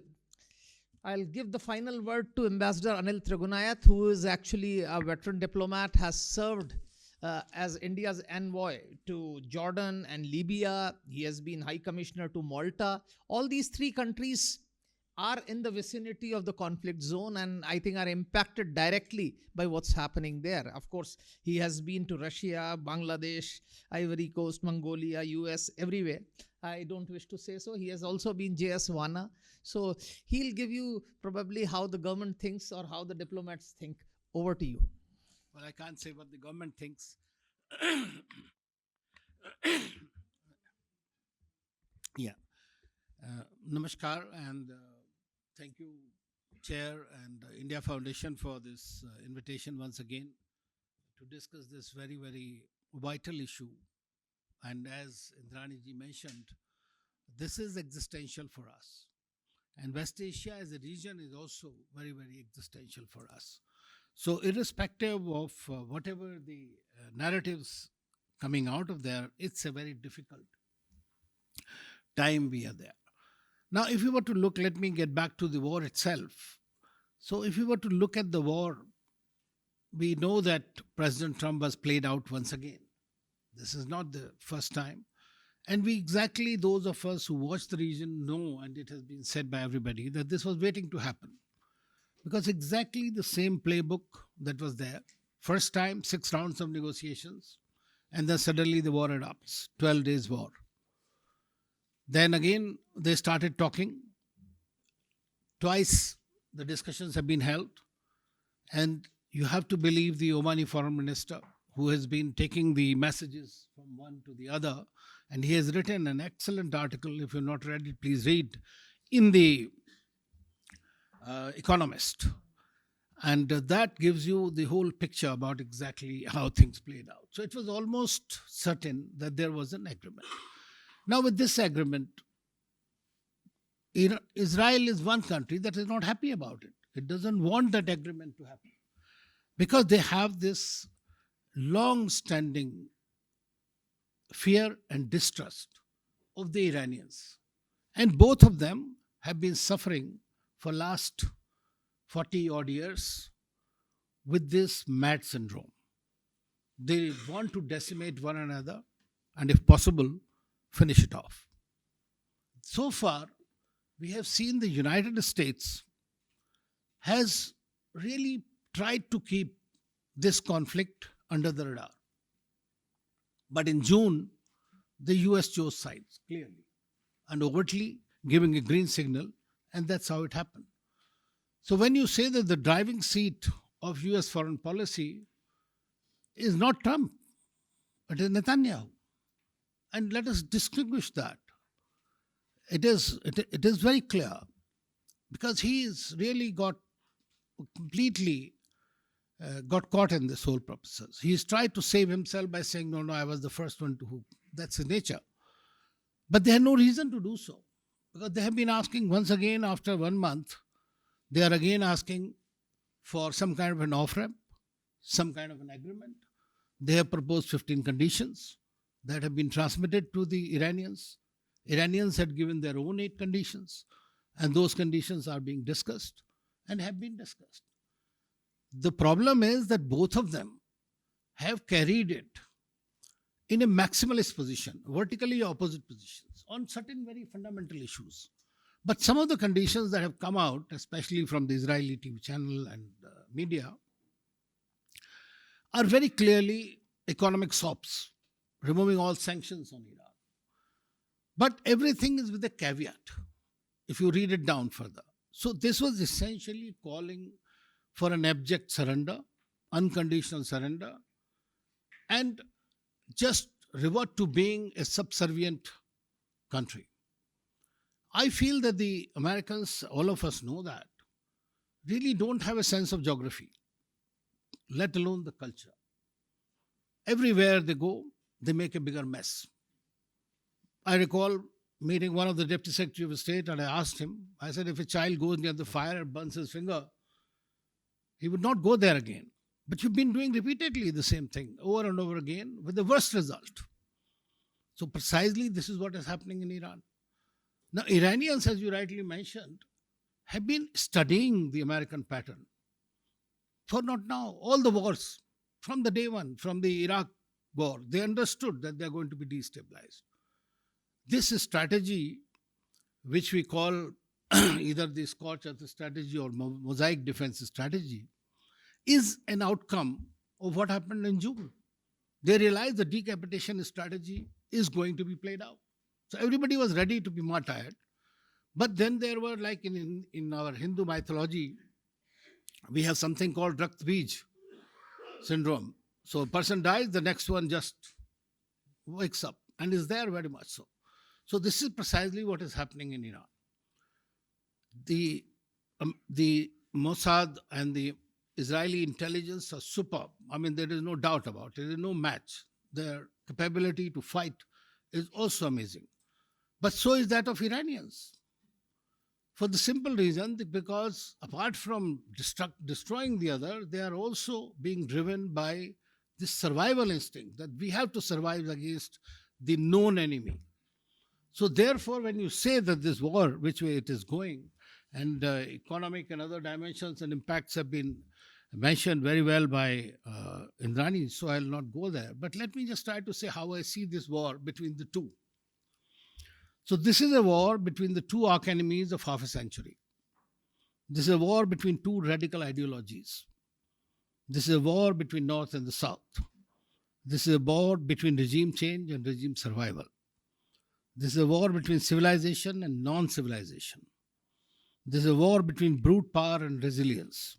I'll give the final word to Ambassador Anil Trigunayat, who is actually a veteran diplomat, has served as India's envoy to Jordan and Libya. He has been High Commissioner to Malta. All these three countries are in the vicinity of the conflict zone and I think are impacted directly by what's happening there. Of course, he has been to Russia, Bangladesh, Ivory Coast, Mongolia, US, everywhere. I don't wish to say so. He has also been JS Wana. So he'll give you probably how the government thinks or how the diplomats think. Over to you. Well, I can't say what the government thinks. Yeah. Namaskar and thank you, Chair and India Foundation for this invitation once again to discuss this very, very vital issue. And as Indrani ji mentioned, this is existential for us. And West Asia as a region is also very, very existential for us. So irrespective of whatever the narratives coming out of there, it's a very difficult time we are there. Now, if you were to look, let me get back to the war itself. So if you were to look at the war, we know that President Trump was played out once again. This is not the first time. And we exactly, those of us who watch the region know, and it has been said by everybody, that this was waiting to happen. because exactly the same playbook that was there. First time, 6 rounds of negotiations, and then suddenly the war erupts, 12 days war. Then again, they started talking. Twice the discussions have been held, and you have to believe the Omani foreign minister, who has been taking the messages from one to the other, and he has written an excellent article. If you've not read it, please read, in the Economist. And that gives you the whole picture about exactly how things played out. So it was almost certain that there was an agreement. Now, with this agreement, Israel is one country that is not happy about it. It doesn't want that agreement to happen because they have this long standing fear and distrust of the Iranians. And both of them have been suffering for last 40 odd years with this mad syndrome. They want to decimate one another and, if possible, finish it off. So far, we have seen the United States has really tried to keep this conflict under the radar. But in June, the US chose sides clearly and overtly, giving a green signal, and that's how it happened. So when you say that the driving seat of US foreign policy is not Trump, it is Netanyahu. And let us distinguish that. It is very clear because he's really completely got caught in this whole process. He's tried to save himself by saying, no, I was the first one to who. That's his nature. But they had no reason to do so because they have been asking once again after 1 month, they are again asking for some kind of an off-ramp, some kind of an agreement. They have proposed 15 conditions that have been transmitted to the Iranians. Iranians had given their own 8 conditions, and those conditions are being discussed and have been discussed. The problem is that both of them have carried it in a maximalist position, vertically opposite positions on certain very fundamental issues. But some of the conditions that have come out, especially from the Israeli TV channel and media, are very clearly economic sops, removing all sanctions on Iran. But everything is with a caveat, if you read it down further. So this was essentially calling for an abject surrender, unconditional surrender, and just revert to being a subservient country. I feel that the Americans, all of us know that, really don't have a sense of geography, let alone the culture. Everywhere they go, they make a bigger mess. I recall meeting one of the Deputy Secretary of State, and I asked him, I said, if a child goes near the fire and burns his finger, he would not go there again. But you've been doing repeatedly the same thing over and over again with the worst result. So precisely this is what is happening in Iran. Now, Iranians, as you rightly mentioned, have been studying the American pattern for not now, all the wars, from the day one, from the Iraq war. They understood that they're going to be destabilized. This strategy, which we call either the Scotch Earth strategy or mosaic defense strategy, is an outcome of what happened in June. They realized the decapitation strategy is going to be played out. So everybody was ready to be martyred. But then there were, like in our Hindu mythology, we have something called Rakt Bij syndrome. So a person dies, the next one just wakes up and is there very much so. So this is precisely what is happening in Iran. The Mossad and the Israeli intelligence are superb. I mean, there is no doubt about it. There is no match. Their capability to fight is also amazing. But so is that of Iranians. For the simple reason that because apart from destroying the other, they are also being driven by this survival instinct that we have to survive against the known enemy. So therefore, when you say that this war, which way it is going, and economic and other dimensions and impacts have been mentioned very well by Indrani, so I'll not go there. But let me just try to say how I see this war between the two. So this is a war between the two arch enemies of half a century. This is a war between two radical ideologies. This is a war between North and the South. This is a war between regime change and regime survival. This is a war between civilization and non-civilization. This is a war between brute power and resilience.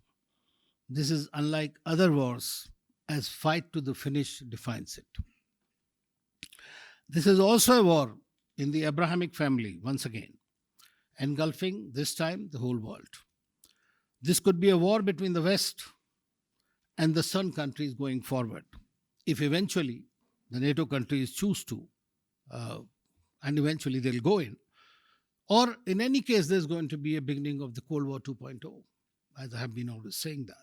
This is unlike other wars, as fight to the finish defines it. This is also a war in the Abrahamic family, once again, engulfing this time the whole world. This could be a war between the West and the Sun countries going forward, if eventually the NATO countries choose to, and eventually they'll go in. Or in any case, there's going to be a beginning of the Cold War 2.0, as I have been always saying that.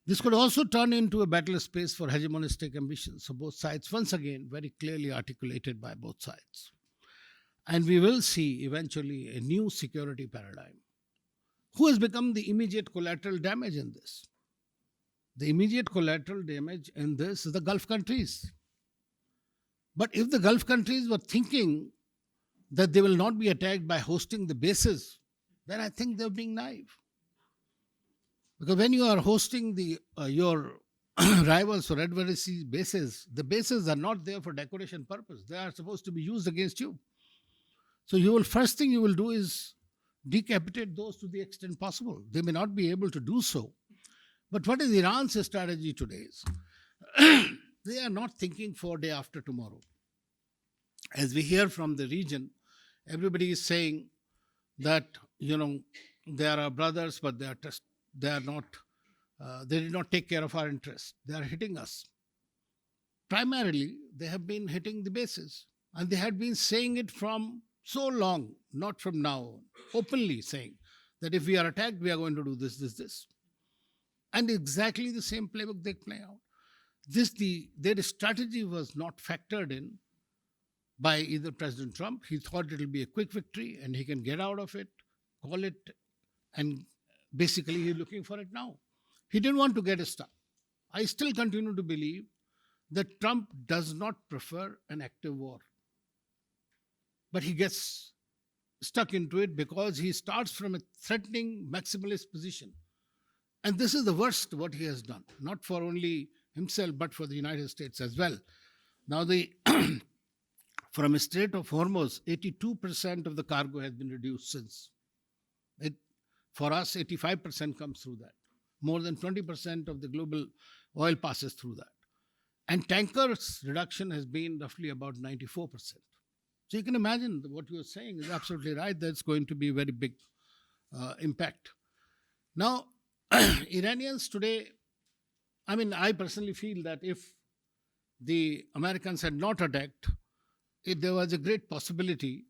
This could also turn into a battle space for hegemonistic ambitions of both sides, once again, very clearly articulated by both sides. And we will see eventually a new security paradigm. Who has become the immediate collateral damage in this? The immediate collateral damage in this is the Gulf countries. But if the Gulf countries were thinking that they will not be attacked by hosting the bases, then I think they're being naive. Because when you are hosting your rivals or adversaries' bases, the bases are not there for decoration purpose. They are supposed to be used against you. So first thing you will do is decapitate those to the extent possible. They may not be able to do so. But what is Iran's strategy today? They are not thinking for day after tomorrow. As we hear from the region, everybody is saying that, they are our brothers, but they did not take care of our interests. They are hitting us. Primarily, they have been hitting the bases. And they had been saying it from so long, not from now on, openly saying that if we are attacked, we are going to do this. And exactly the same playbook they play out. Their strategy was not factored in by either President Trump. He thought it will be a quick victory and he can get out of it, call it, and basically he's looking for it now. He didn't want to get stuck. I still continue to believe that Trump does not prefer an active war. But he gets stuck into it because he starts from a threatening maximalist position. And this is the worst what he has done, not for only himself, but for the United States as well. Now, from a Strait of Hormuz, 82% of the cargo has been reduced since. For us, 85% comes through that. More than 20% of the global oil passes through that. And tankers reduction has been roughly about 94%. So you can imagine what you are saying is absolutely right. That's going to be a very big impact. Now, Iranians today, I personally feel that if the Americans had not attacked, there was a great possibility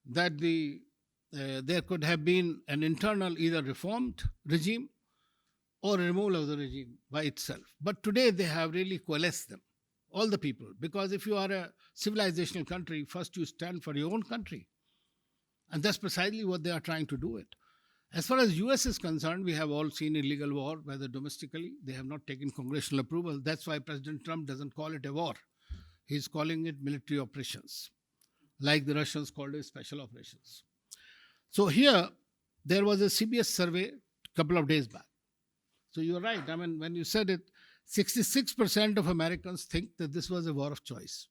that there could have been an internal either reformed regime or removal of the regime by itself. But today they have really coalesced them, all the people, because if you are a civilizational country, first you stand for your own country. And that's precisely what they are trying to do it. As far as US is concerned, we have all seen illegal war, whether domestically, they have not taken congressional approval. That's why President Trump doesn't call it a war. He's calling it military operations, like the Russians called it special operations. So here, there was a CBS survey a couple of days back. So you're right. When you said it, 66% of Americans think that this was a war of choice.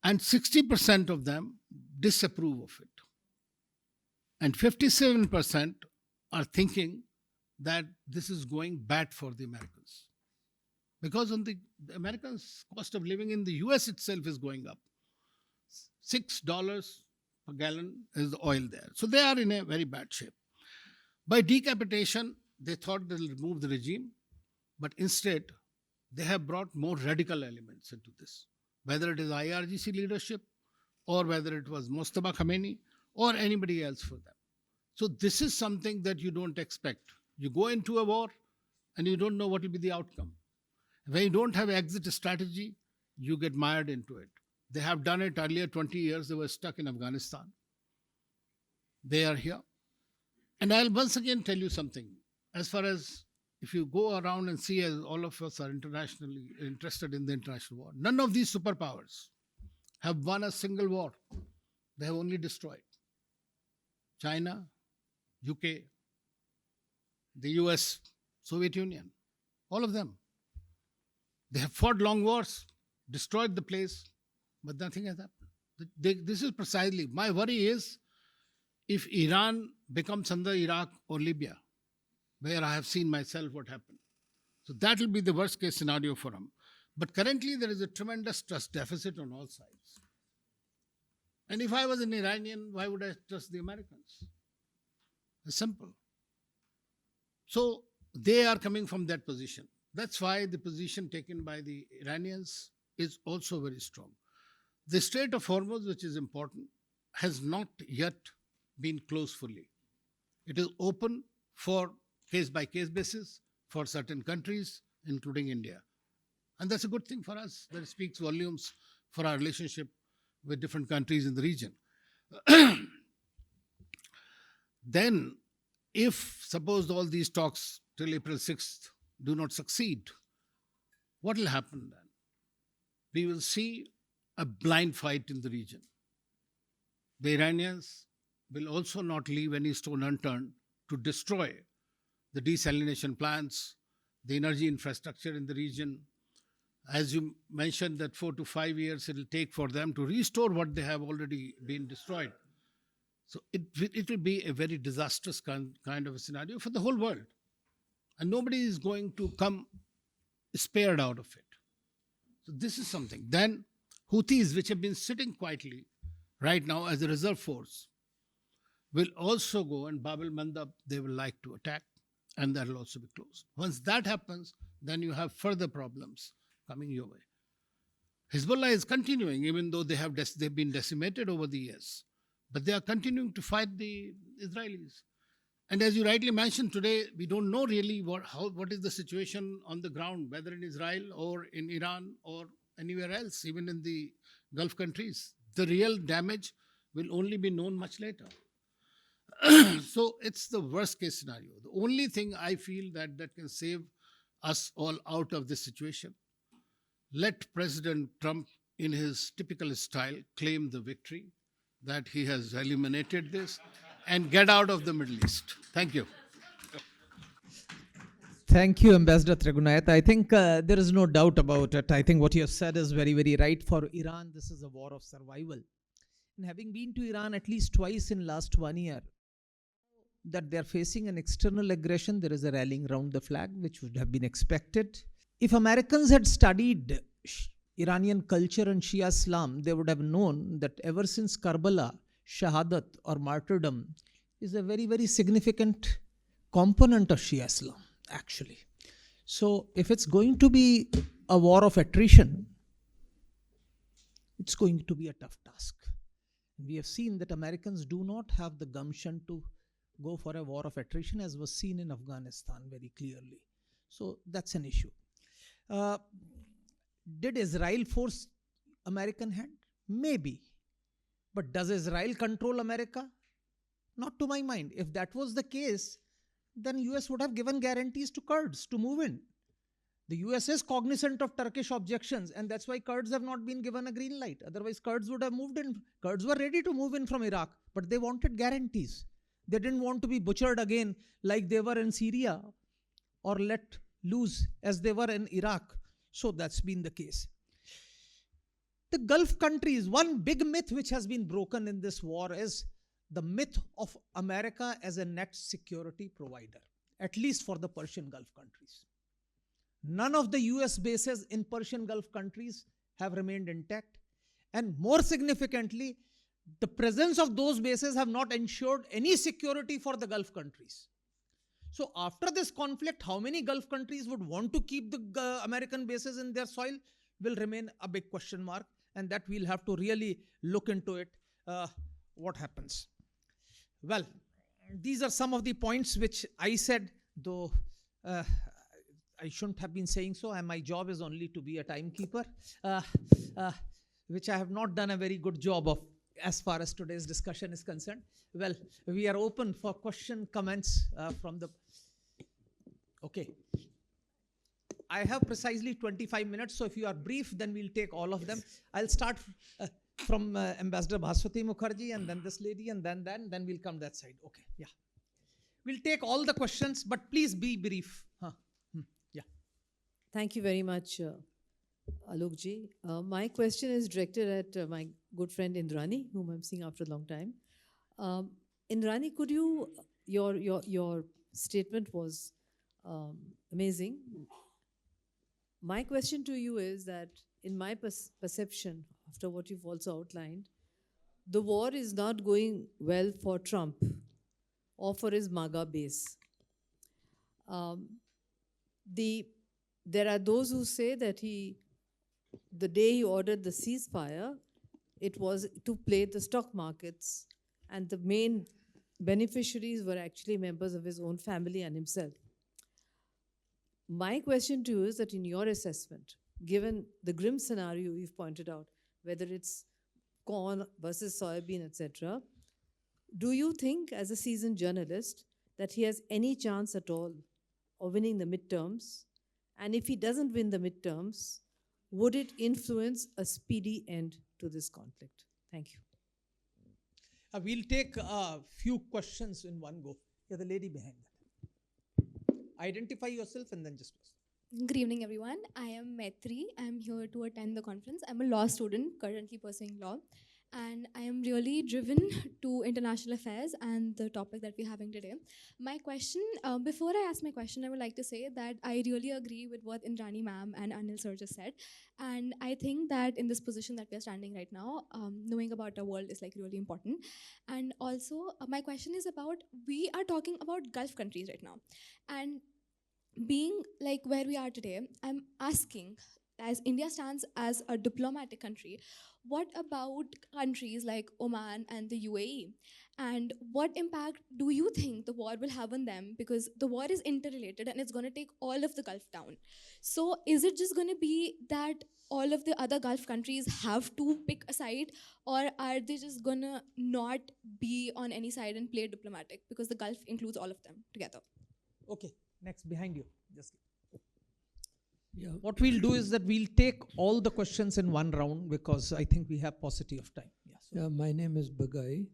And 60% of them disapprove of it. And 57% are thinking that this is going bad for the Americans. Because the Americans' cost of living in the US itself is going up. $6 per gallon is the oil there. So they are in a very bad shape. By decapitation, they thought they'll remove the regime, but instead, they have brought more radical elements into this, whether it is IRGC leadership or whether it was Mustafa Khamenei or anybody else for them. So this is something that you don't expect. You go into a war and you don't know what will be the outcome. When you don't have an exit strategy, you get mired into it. They have done it earlier, 20 years, they were stuck in Afghanistan. They are here. And I'll once again tell you something. As far as if you go around and see, as all of us are internationally interested in the international war, none of these superpowers have won a single war. They have only destroyed. China, UK, the US, Soviet Union, all of them. They have fought long wars, destroyed the place, but nothing has happened. This is precisely my worry is if Iran becomes under Iraq or Libya, where I have seen myself what happened. So that will be the worst case scenario for them. But currently there is a tremendous trust deficit on all sides. And if I was an Iranian, why would I trust the Americans? It's simple. So they are coming from that position. That's why the position taken by the Iranians is also very strong. The Strait of Hormuz, which is important, has not yet been closed fully. It is open for case-by-case basis for certain countries, including India. And that's a good thing for us. That speaks volumes for our relationship with different countries in the region. Then, if suppose all these talks till April 6th do not succeed, what will happen then? We will see a blind fight in the region. The Iranians will also not leave any stone unturned to destroy the desalination plants, the energy infrastructure in the region. As you mentioned, that 4 to 5 years it will take for them to restore what they have already been destroyed. So it will be a very disastrous kind of a scenario for the whole world. And nobody is going to come spared out of it. So this is something. Then Houthis, which have been sitting quietly right now as a reserve force, will also go, and Bab al-Mandab they will like to attack, and that will also be closed. Once that happens, then you have further problems coming your way. Hezbollah is continuing, even though they've been decimated over the years, but they are continuing to fight the Israelis. And as you rightly mentioned today, we don't know really what is the situation on the ground, whether in Israel or in Iran or anywhere else, even in the Gulf countries. The real damage will only be known much later. So it's the worst case scenario. The only thing I feel that can save us all out of this situation, let President Trump, in his typical style, claim the victory, that he has eliminated this, and get out of the Middle East. Thank you. Thank you, Ambassador Trigunayat. I think there is no doubt about it. I think what you have said is very, very right. For Iran, this is a war of survival. And having been to Iran at least twice in last 1 year, that they are facing an external aggression, there is a rallying around the flag, which would have been expected. If Americans had studied Iranian culture and Shia Islam, they would have known that ever since Karbala, Shahadat or martyrdom is a very, very significant component of Shia Islam, actually. So if it's going to be a war of attrition, it's going to be a tough task. We have seen that Americans do not have the gumption to go for a war of attrition, as was seen in Afghanistan very clearly. So that's an issue. Did Israel force American hand? Maybe. But does Israel control America? Not to my mind. If that was the case, then US would have given guarantees to Kurds to move in. The US is cognizant of Turkish objections, and that's why Kurds have not been given a green light. Otherwise, Kurds would have moved in. Kurds were ready to move in from Iraq, but they wanted guarantees. They didn't want to be butchered again like they were in Syria or let loose as they were in Iraq. So that's been the case. The Gulf countries, one big myth which has been broken in this war is the myth of America as a net security provider, at least for the Persian Gulf countries. None of the US bases in Persian Gulf countries have remained intact. And more significantly, the presence of those bases have not ensured any security for the Gulf countries. So after this conflict, how many Gulf countries would want to keep the American bases in their soil will remain a big question mark, and that we'll have to really look into it, what happens. Well, these are some of the points which I said, though I shouldn't have been saying so, and my job is only to be a timekeeper, which I have not done a very good job of as far as today's discussion is concerned. Well, we are open for question, comments from the... Okay. I have precisely 25 minutes, so if you are brief, then we'll take all of them. I'll start from Ambassador Bhaswati Mukherjee, and then this lady, and then we'll come that side. Okay, yeah. We'll take all the questions, but please be brief. Yeah. Thank you very much, Alokji. My question is directed at my good friend Indrani, whom I'm seeing after a long time. Indrani, could you, your statement was amazing. My question to you is that, in my perception, after what you've also outlined, the war is not going well for Trump or for his MAGA base. There are those who say that the day he ordered the ceasefire, it was to play the stock markets, and the main beneficiaries were actually members of his own family and himself. My question to you is that, in your assessment, given the grim scenario you've pointed out, whether it's corn versus soybean, etc., do you think, as a seasoned journalist, that he has any chance at all of winning the midterms? And if he doesn't win the midterms, would it influence a speedy end to this conflict? Thank you. We'll take a few questions in one go. You're the lady behind that. Identify yourself and then just ask. Good evening, everyone. I am Maitri. I'm here to attend the conference. I'm a law student currently pursuing law, and I am really driven to international affairs and the topic that we're having today. My question, before I ask my question, I would like to say that I really agree with what Indrani ma'am and Anil sir just said. And I think that in this position that we're standing right now, knowing about our world is like really important. And also, my question is about, we are talking about Gulf countries right now. And being like where we are today, I'm asking, as India stands as a diplomatic country, what about countries like Oman and the UAE? And what impact do you think the war will have on them? Because the war is interrelated and it's going to take all of the Gulf down. So is it just going to be that all of the other Gulf countries have to pick a side, or are they just going to not be on any side and play diplomatic? Because the Gulf includes all of them together. Okay, next behind you. Just Yeah. what we'll do is that we'll take all the questions in one round because I think we have paucity of time. Yeah, so Yeah, my name is Bagai.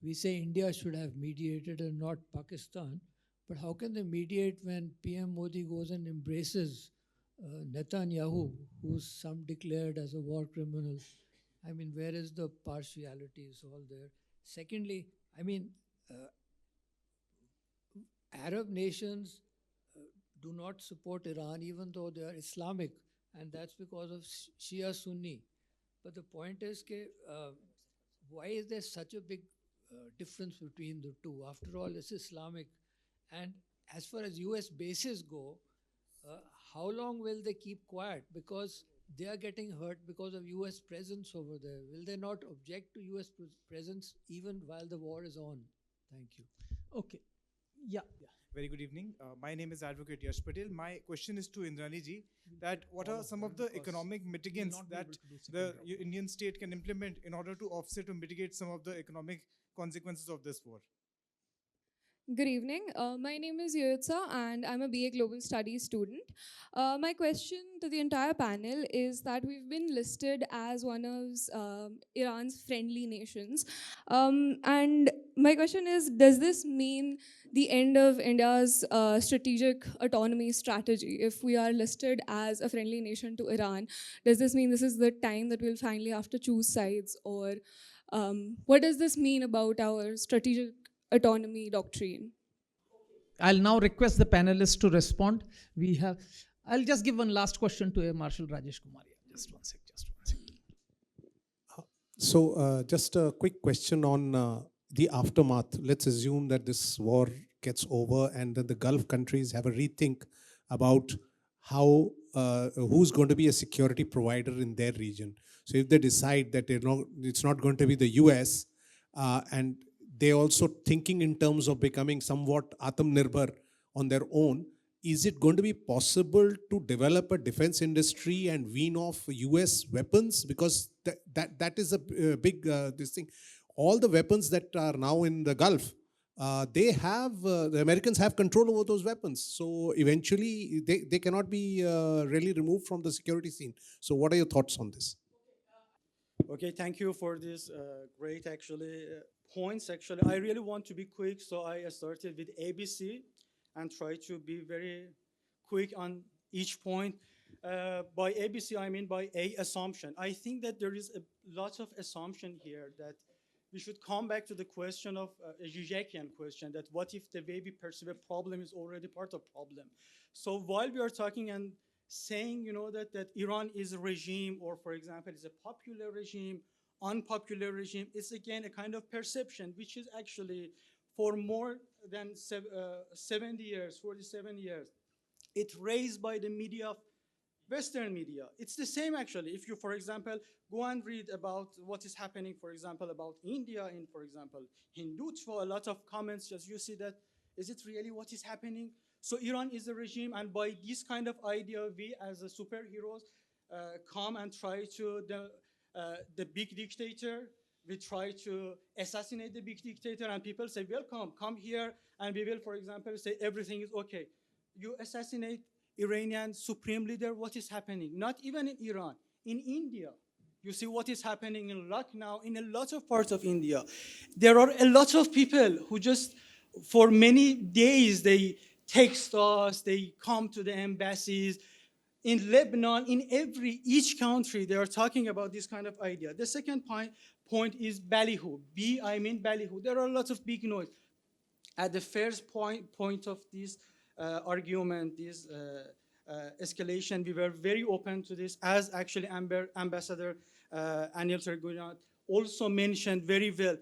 We say India should have mediated and not Pakistan, but how can they mediate when PM Modi goes and embraces Netanyahu, who's some declared as a war criminal? I mean, where is the partiality? Is all there. Secondly, Arab nations do not support Iran, even though they are Islamic, and that's because of Shia Sunni. But the point is, why is there such a big difference between the two? After all, it's Islamic. And as far as US bases go, how long will they keep quiet? Because they are getting hurt because of US presence over there. Will they not object to US presence even while the war is on? Thank you. okay. Yeah. Very good evening. My name is Advocate Yash Patel. My question is to Indrani ji, that what are some of the economic mitigants that the Indian state can implement in order to offset or mitigate some of the economic consequences of this war? Good evening. My name is Yuyutsa and I'm a BA Global Studies student. My question to the entire panel is that we've been listed as one of Iran's friendly nations. And my question is, does this mean the end of India's strategic autonomy strategy? If we are listed as a friendly nation to Iran, does this mean this is the time that we'll finally have to choose sides? Or what does this mean about our strategic autonomy doctrine? I'll now request the panelists to respond. I'll just give one last question to Air Marshal Rajesh Kumar. Just one sec. So just a quick question on the aftermath. Let's assume that this war gets over and that the Gulf countries have a rethink about how who's going to be a security provider in their region. So if they decide that it's not going to be the US, and they also thinking in terms of becoming somewhat Atmanirbhar on their own, is it going to be possible to develop a defense industry and wean off US weapons? Because that is a big this thing. All the weapons that are now in the Gulf, the Americans have control over those weapons. So eventually they cannot be really removed from the security scene. So what are your thoughts on this? Okay, thank you for this great points actually. I really want to be quick, so I started with ABC and try to be very quick on each point. By ABC, I mean by A, assumption. I think that there is a lot of assumption here that we should come back to the question of a Zizekian question, that what if the way we perceive a problem is already part of problem? So while we are talking and saying, that Iran is a regime, or for example, is a popular regime, unpopular regime, it's again a kind of perception, which is actually for more than 70 years, 47 years, it's raised by the media, Western media. It's the same actually. If you, for example, go and read about what is happening, for example, about India in, for example, Hindutva, a lot of comments, just you see that, is it really what is happening? So Iran is a regime, and by this kind of idea, we as a superheroes come and try to, the big dictator, we try to assassinate the big dictator, and people say, welcome, come here, and we will, for example, say everything is okay. You assassinate Iranian supreme leader, what is happening? Not even in Iran, in India. You see what is happening in Lucknow, in a lot of parts of India. There are a lot of people who just, for many days, they text us, they come to the embassies. In Lebanon, in each country, they are talking about this kind of idea. The second point is ballyhoo. I mean ballyhoo. There are lots of big noise. At the first point of this argument, this escalation, we were very open to this, as actually Ambassador Anil Tergunat also mentioned very well.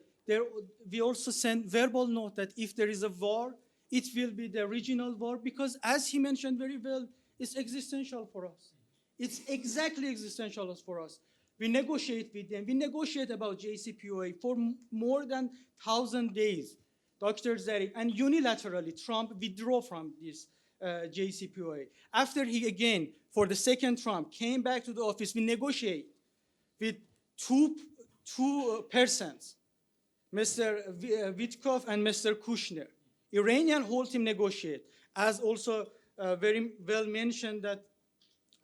We also sent verbal note that if there is a war, it will be the regional war, because as he mentioned very well, it's existential for us. It's exactly existential for us. We negotiate with them. We negotiate about JCPOA for more than 1,000 days. Dr. Zarif, and unilaterally, Trump withdrew from this JCPOA. After he, again, for the second Trump, came back to the office, we negotiate with two persons, Mr. Witkoff and Mr. Kushner. Iranian whole team negotiate, as also very well mentioned that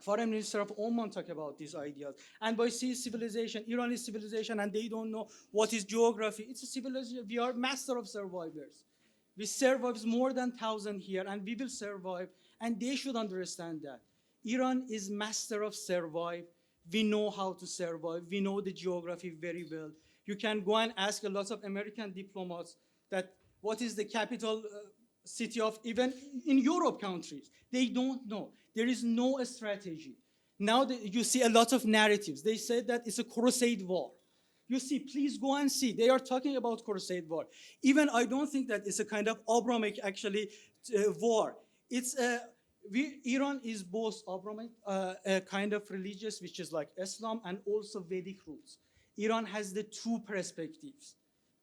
Foreign Minister of Oman talk about these ideas. And by civilization, Iran is civilization, and they don't know what is geography. It's a civilization. We are master of survivors. We survive more than 1,000 here, and we will survive, and they should understand that. Iran is master of survive. We know how to survive. We know the geography very well. You can go and ask a lot of American diplomats that what is the capital city of even in Europe countries. They don't know. There is no strategy. Now you see a lot of narratives. They said that it's a crusade war. You see, please go and see. They are talking about crusade war. Even I don't think that it's a kind of Abrahamic actually war. It's Iran is both Abrahamic, a kind of religious, which is like Islam, and also Vedic roots. Iran has the two perspectives.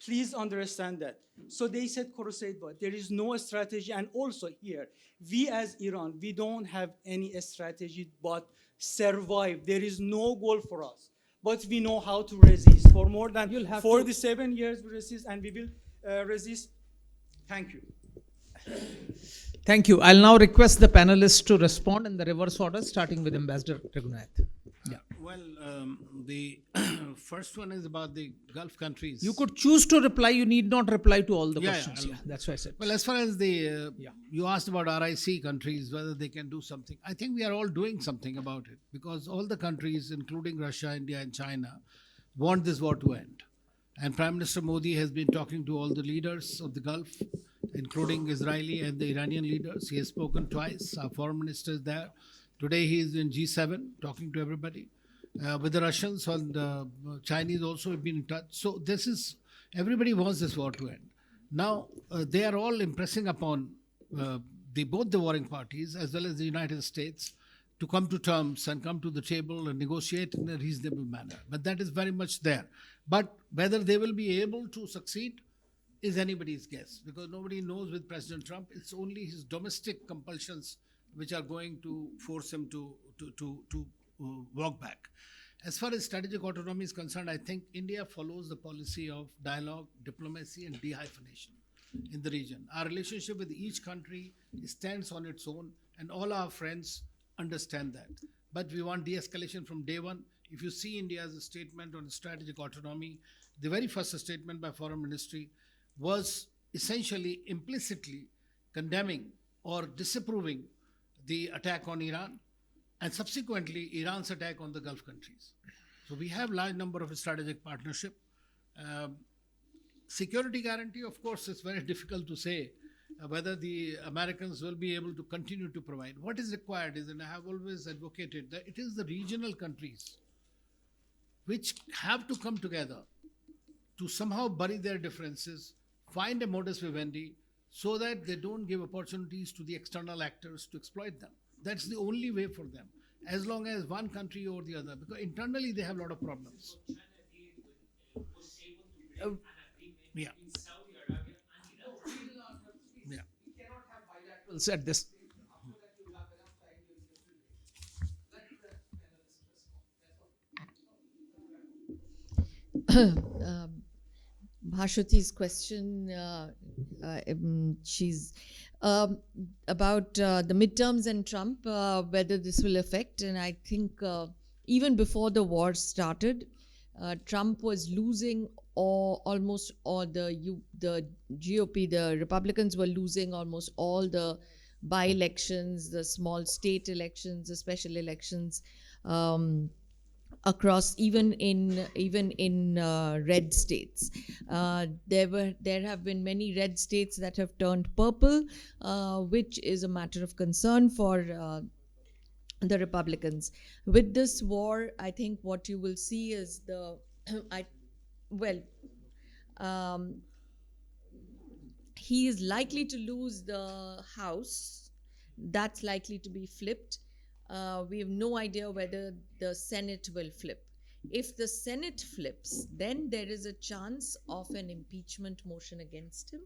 Please understand that. So they said crusade war. There is no strategy. And also here, we as Iran, we don't have any strategy but survive. There is no goal for us. But we know how to resist. For more than 47 years we resist, and we will resist. Thank you. Thank you. I'll now request the panelists to respond in the reverse order, starting with Ambassador Tergunat. Yeah. Well, the first one is about the Gulf countries. You could choose to reply. You need not reply to all the questions. Yeah, that's why I said. Well, as far as the you asked about RIC countries, whether they can do something. I think we are all doing something about it, because all the countries, including Russia, India, and China, want this war to end. And Prime Minister Modi has been talking to all the leaders of the Gulf, including Israeli and the Iranian leaders. He has spoken twice. Our foreign minister is there. Today he is in G7 talking to everybody. With the Russians and Chinese also have been in touch. So this is, everybody wants this war to end. Now, they are all impressing upon both the warring parties as well as the United States to come to terms and come to the table and negotiate in a reasonable manner. But that is very much there. But whether they will be able to succeed is anybody's guess, because nobody knows with President Trump. It's only his domestic compulsions which are going to force him to walk back. As far as strategic autonomy is concerned, I think India follows the policy of dialogue, diplomacy, and dehyphenation in the region. Our relationship with each country stands on its own, and all our friends understand that. But we want de-escalation from day one. if you see India's statement on strategic autonomy, the very first statement by Foreign Ministry was essentially implicitly condemning or disapproving the attack on Iran and subsequently Iran's attack on the Gulf countries. So we have large number of strategic partnership. Security guarantee, of course, is very difficult to say whether the Americans will be able to continue to provide. What is required is, and I have always advocated, that it is the regional countries which have to come together to somehow bury their differences, find a modus vivendi, so that they don't give opportunities to the external actors to exploit them. That's the only way for them, as long as one country or the other, because internally they have a lot of problems. Yeah. Yeah. At this. Bhashwati's question, she's about the midterms and Trump, whether this will affect. And I think even before the war started, Trump was losing almost all the GOP, the Republicans were losing almost all the by-elections, the small state elections, the special elections. Across even in red states, there have been many red states that have turned purple, which is a matter of concern for the Republicans. With this war, I think what you will see is he is likely to lose the House. That's likely to be flipped. We have no idea whether the Senate will flip. If the Senate flips, then there is a chance of an impeachment motion against him.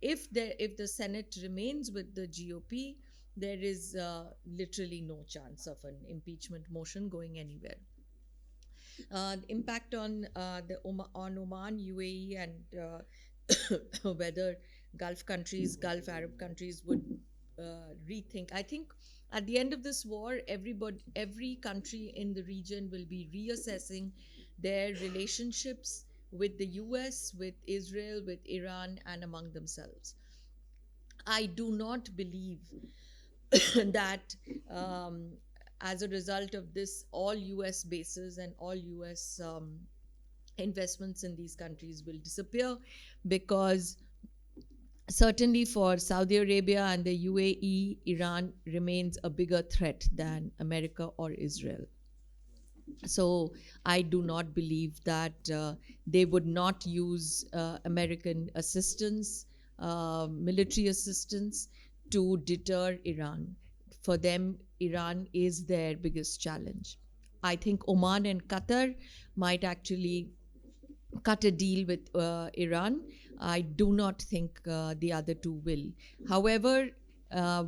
If the Senate remains with the GOP, there is literally no chance of an impeachment motion going anywhere. Impact on Oman, UAE, and whether Gulf Arab countries would rethink. I think at the end of this war, every country in the region will be reassessing their relationships with the US, with Israel, with Iran, and among themselves. I do not believe that as a result of this, all US bases and all US investments in these countries will disappear, because certainly for Saudi Arabia and the UAE, Iran remains a bigger threat than America or Israel. So I do not believe that they would not use American assistance, military assistance, to deter Iran. For them, Iran is their biggest challenge. I think Oman and Qatar might actually cut a deal with Iran. I do not think the other two will. However,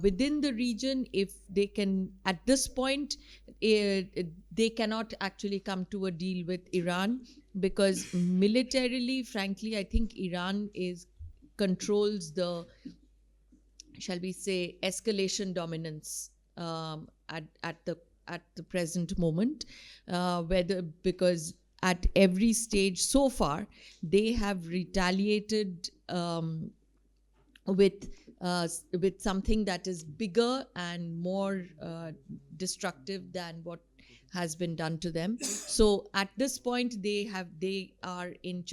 within the region, if they can, at this point, they cannot actually come to a deal with Iran, because militarily, frankly, I think Iran controls the, shall we say, escalation dominance at the present moment, because at every stage so far, they have retaliated with something that is bigger and more destructive than what has been done to them. So at this point, they are in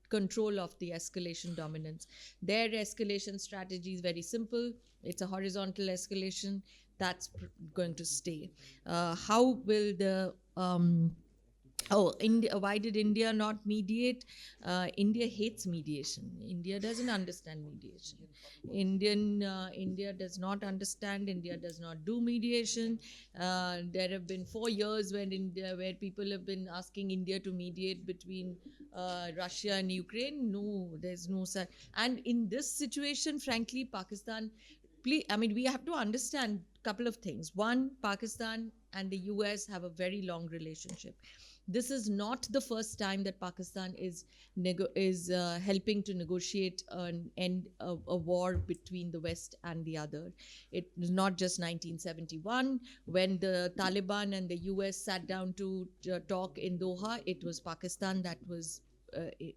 control of the escalation dominance. Their escalation strategy is very simple. It's a horizontal escalation that's going to stay. How will the India, why did India not mediate? India hates mediation. India doesn't understand mediation. India does not understand. India does not do mediation. There have been 4 years where people have been asking India to mediate between Russia and Ukraine. No, there's no such. And in this situation, frankly, Pakistan, we have to understand a couple of things. One, Pakistan and the US have a very long relationship. This is not the first time that Pakistan is helping to negotiate an end a war between the West and the other. It was not just 1971 when the Taliban and the US sat down to talk in Doha. It was Pakistan that was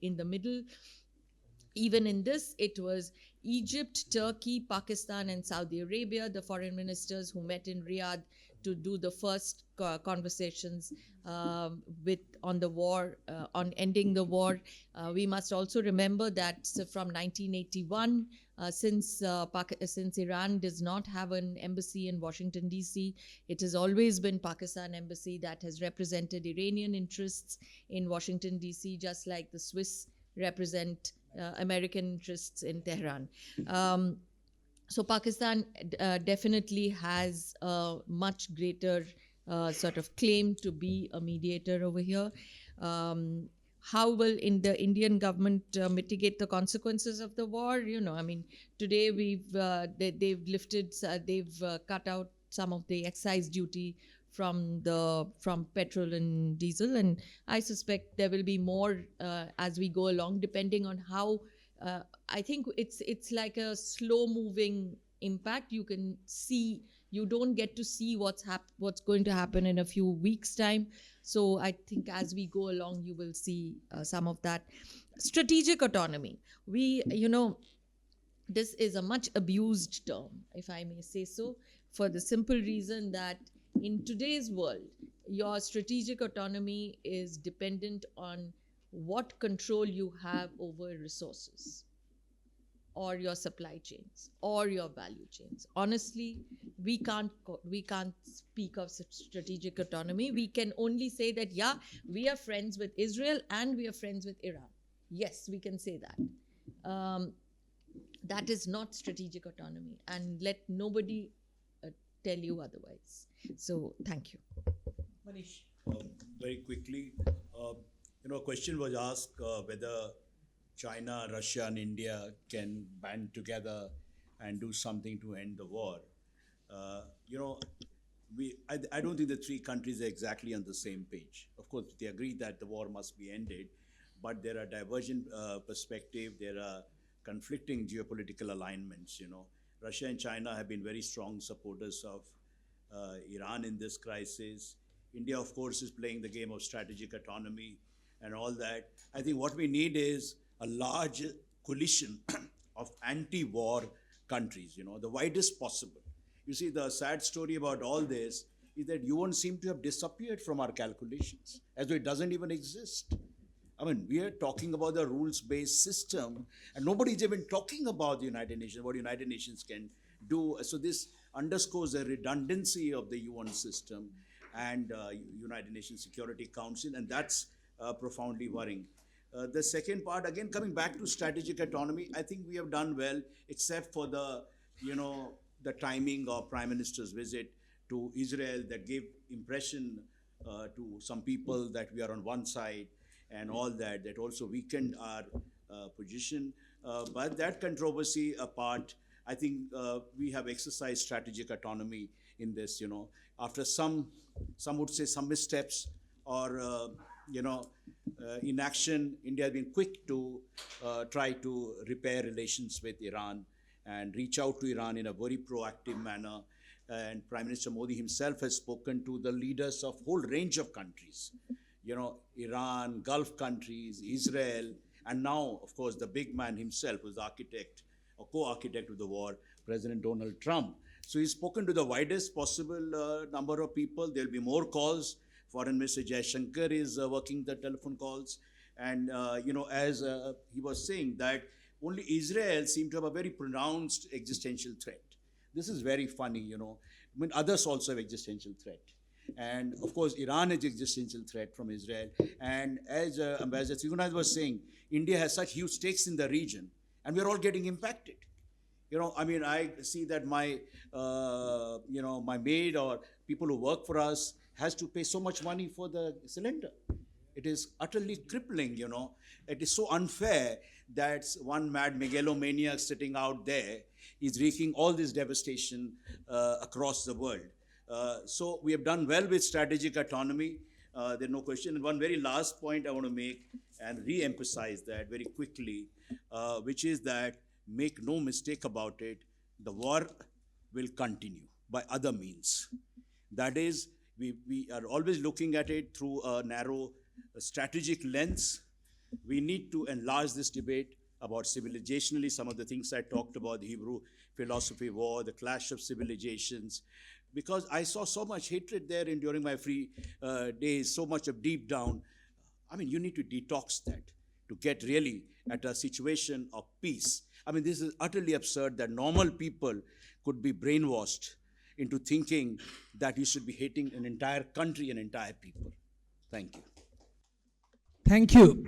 in the middle. Even in this, it was Egypt, Turkey, Pakistan, and Saudi Arabia, the foreign ministers who met in Riyadh to do the first conversations on the war, on ending the war. We must also remember that from 1981, since Iran does not have an embassy in Washington, D.C., it has always been Pakistan embassy that has represented Iranian interests in Washington, D.C., just like the Swiss represent American interests in Tehran. So Pakistan definitely has a much greater sort of claim to be a mediator over here. How will the Indian government mitigate the consequences of the war? I mean, today they've cut out some of the excise duty from petrol and diesel, and I suspect there will be more as we go along, depending on how. I think it's like a slow moving impact. You don't get to see what's going to happen in a few weeks' time. So I think as we go along, you will see some of that. Strategic autonomy. This is a much abused term, if I may say so, for the simple reason that in today's world, your strategic autonomy is dependent on what control you have over resources or your supply chains or your value chains. Honestly, we can't speak of strategic autonomy. We can only say that, yeah, we are friends with Israel and we are friends with Iran. Yes, we can say that. That is not strategic autonomy, and let nobody tell you otherwise. So, thank you. Manish. Very quickly, a question was asked whether China, Russia, and India can band together and do something to end the war. I don't think the three countries are exactly on the same page. Of course, they agree that the war must be ended, but there are divergent perspectives. There are conflicting geopolitical alignments. Russia and China have been very strong supporters of Iran in this crisis. India, of course, is playing the game of strategic autonomy and all that. I think what we need is a large coalition of anti-war countries, the widest possible. You see, the sad story about all this is that UN seem to have disappeared from our calculations, as though it doesn't even exist. I mean, we are talking about the rules-based system, and nobody's even talking about the United Nations, what United Nations can do. So this underscores the redundancy of the UN system and United Nations Security Council, and that's profoundly worrying. The second part, again, coming back to strategic autonomy, I think we have done well, except for the timing of Prime Minister's visit to Israel that gave impression to some people that we are on one side and all that also weakened our position. But that controversy apart, I think we have exercised strategic autonomy in this, after some would say some missteps or, inaction. India has been quick to try to repair relations with Iran and reach out to Iran in a very proactive manner. And Prime Minister Modi himself has spoken to the leaders of a whole range of countries, Iran, Gulf countries, Israel, and now, of course, the big man himself, who's the architect or co-architect of the war, President Donald Trump. So he's spoken to the widest possible number of people. There'll be more calls. Foreign Minister Jaishankar is working the telephone calls. And, as he was saying, that only Israel seemed to have a very pronounced existential threat. This is very funny, I mean, others also have existential threat. And of course, Iran is existential threat from Israel. And as Ambassador Sigunath was saying, India has such huge stakes in the region, and we're all getting impacted. I see that my, my maid or people who work for us has to pay so much money for the cylinder. It is utterly crippling, It is so unfair that one mad megalomaniac sitting out there is wreaking all this devastation across the world. So we have done well with strategic autonomy. There's no question. And one very last point I want to make and re-emphasize that very quickly, which is that make no mistake about it, the war will continue by other means. That is, we are always looking at it through a narrow strategic lens. We need to enlarge this debate about civilizationally, some of the things I talked about, the Hebrew philosophy war, the clash of civilizations, because I saw so much hatred there during my free days, so much of deep down. I mean, you need to detox that to get really at a situation of peace. I mean, this is utterly absurd that normal people could be brainwashed into thinking that you should be hating an entire country and entire people. Thank you. Thank you.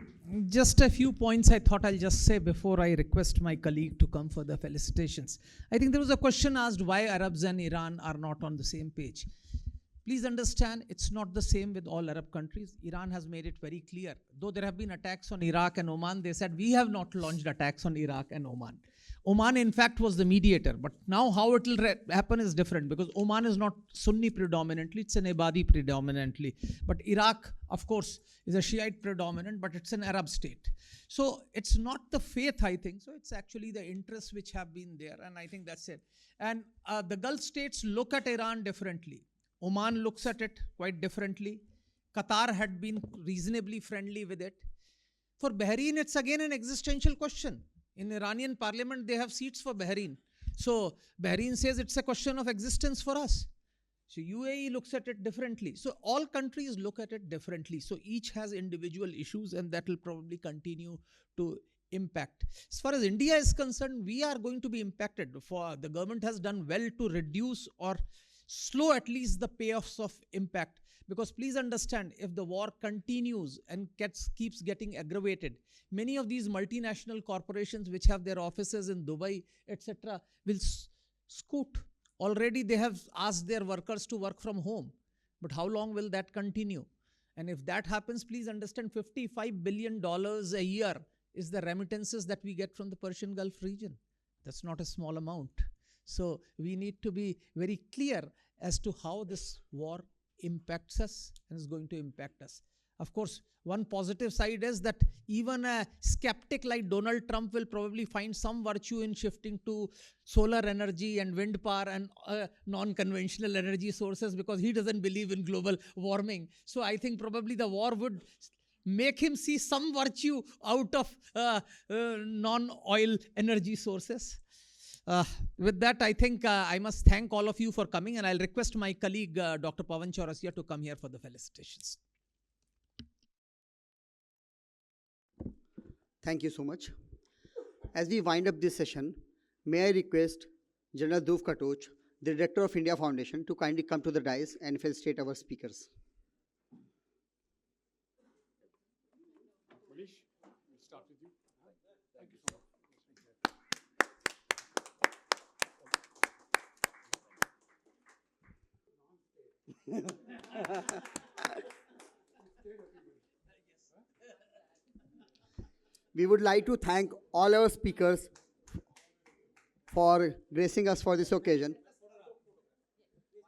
Just a few points I thought I'll just say before I request my colleague to come for the felicitations. I think there was a question asked why Arabs and Iran are not on the same page. Please understand, it's not the same with all Arab countries. Iran has made it very clear. Though there have been attacks on Iraq and Oman, they said, we have not launched attacks on Iraq and Oman. Oman, in fact, was the mediator. But now how it will happen is different, because Oman is not Sunni predominantly, it's an Ibadi predominantly. But Iraq, of course, is a Shiite predominant, but it's an Arab state. So it's not the faith, I think. So it's actually the interests which have been there. And I think that's it. And the Gulf states look at Iran differently. Oman looks at it quite differently. Qatar had been reasonably friendly with it. For Bahrain, it's again an existential question. In Iranian parliament, they have seats for Bahrain. So Bahrain says it's a question of existence for us. So UAE looks at it differently. So all countries look at it differently. So each has individual issues, and that will probably continue to impact. As far as India is concerned, we are going to be impacted. The government has done well to reduce or slow at least the payoffs of impact. Because please understand, if the war continues and keeps getting aggravated, many of these multinational corporations which have their offices in Dubai, etc., will scoot. Already they have asked their workers to work from home. But how long will that continue? And if that happens, please understand, $55 billion a year is the remittances that we get from the Persian Gulf region. That's not a small amount. So we need to be very clear as to how this war impacts us and is going to impact us. Of course, one positive side is that even a skeptic like Donald Trump will probably find some virtue in shifting to solar energy and wind power and non-conventional energy sources, because he doesn't believe in global warming. So I think probably the war would make him see some virtue out of non-oil energy sources. With that, I think I must thank all of you for coming, and I'll request my colleague, Dr. Pavan Chaurasia, to come here for the felicitations. Thank you so much. As we wind up this session, may I request General Dhruv Katoch, the Director of India Foundation, to kindly come to the dais and felicitate our speakers. Manish, we'll start with you. Thank you so much. We would like to thank all our speakers for gracing us for this occasion.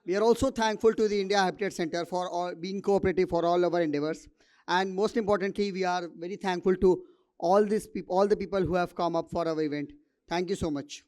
We are also thankful to the India Habitat Center for being cooperative for all our endeavors. And most importantly, we are very thankful to all the people who have come up for our event. Thank you so much.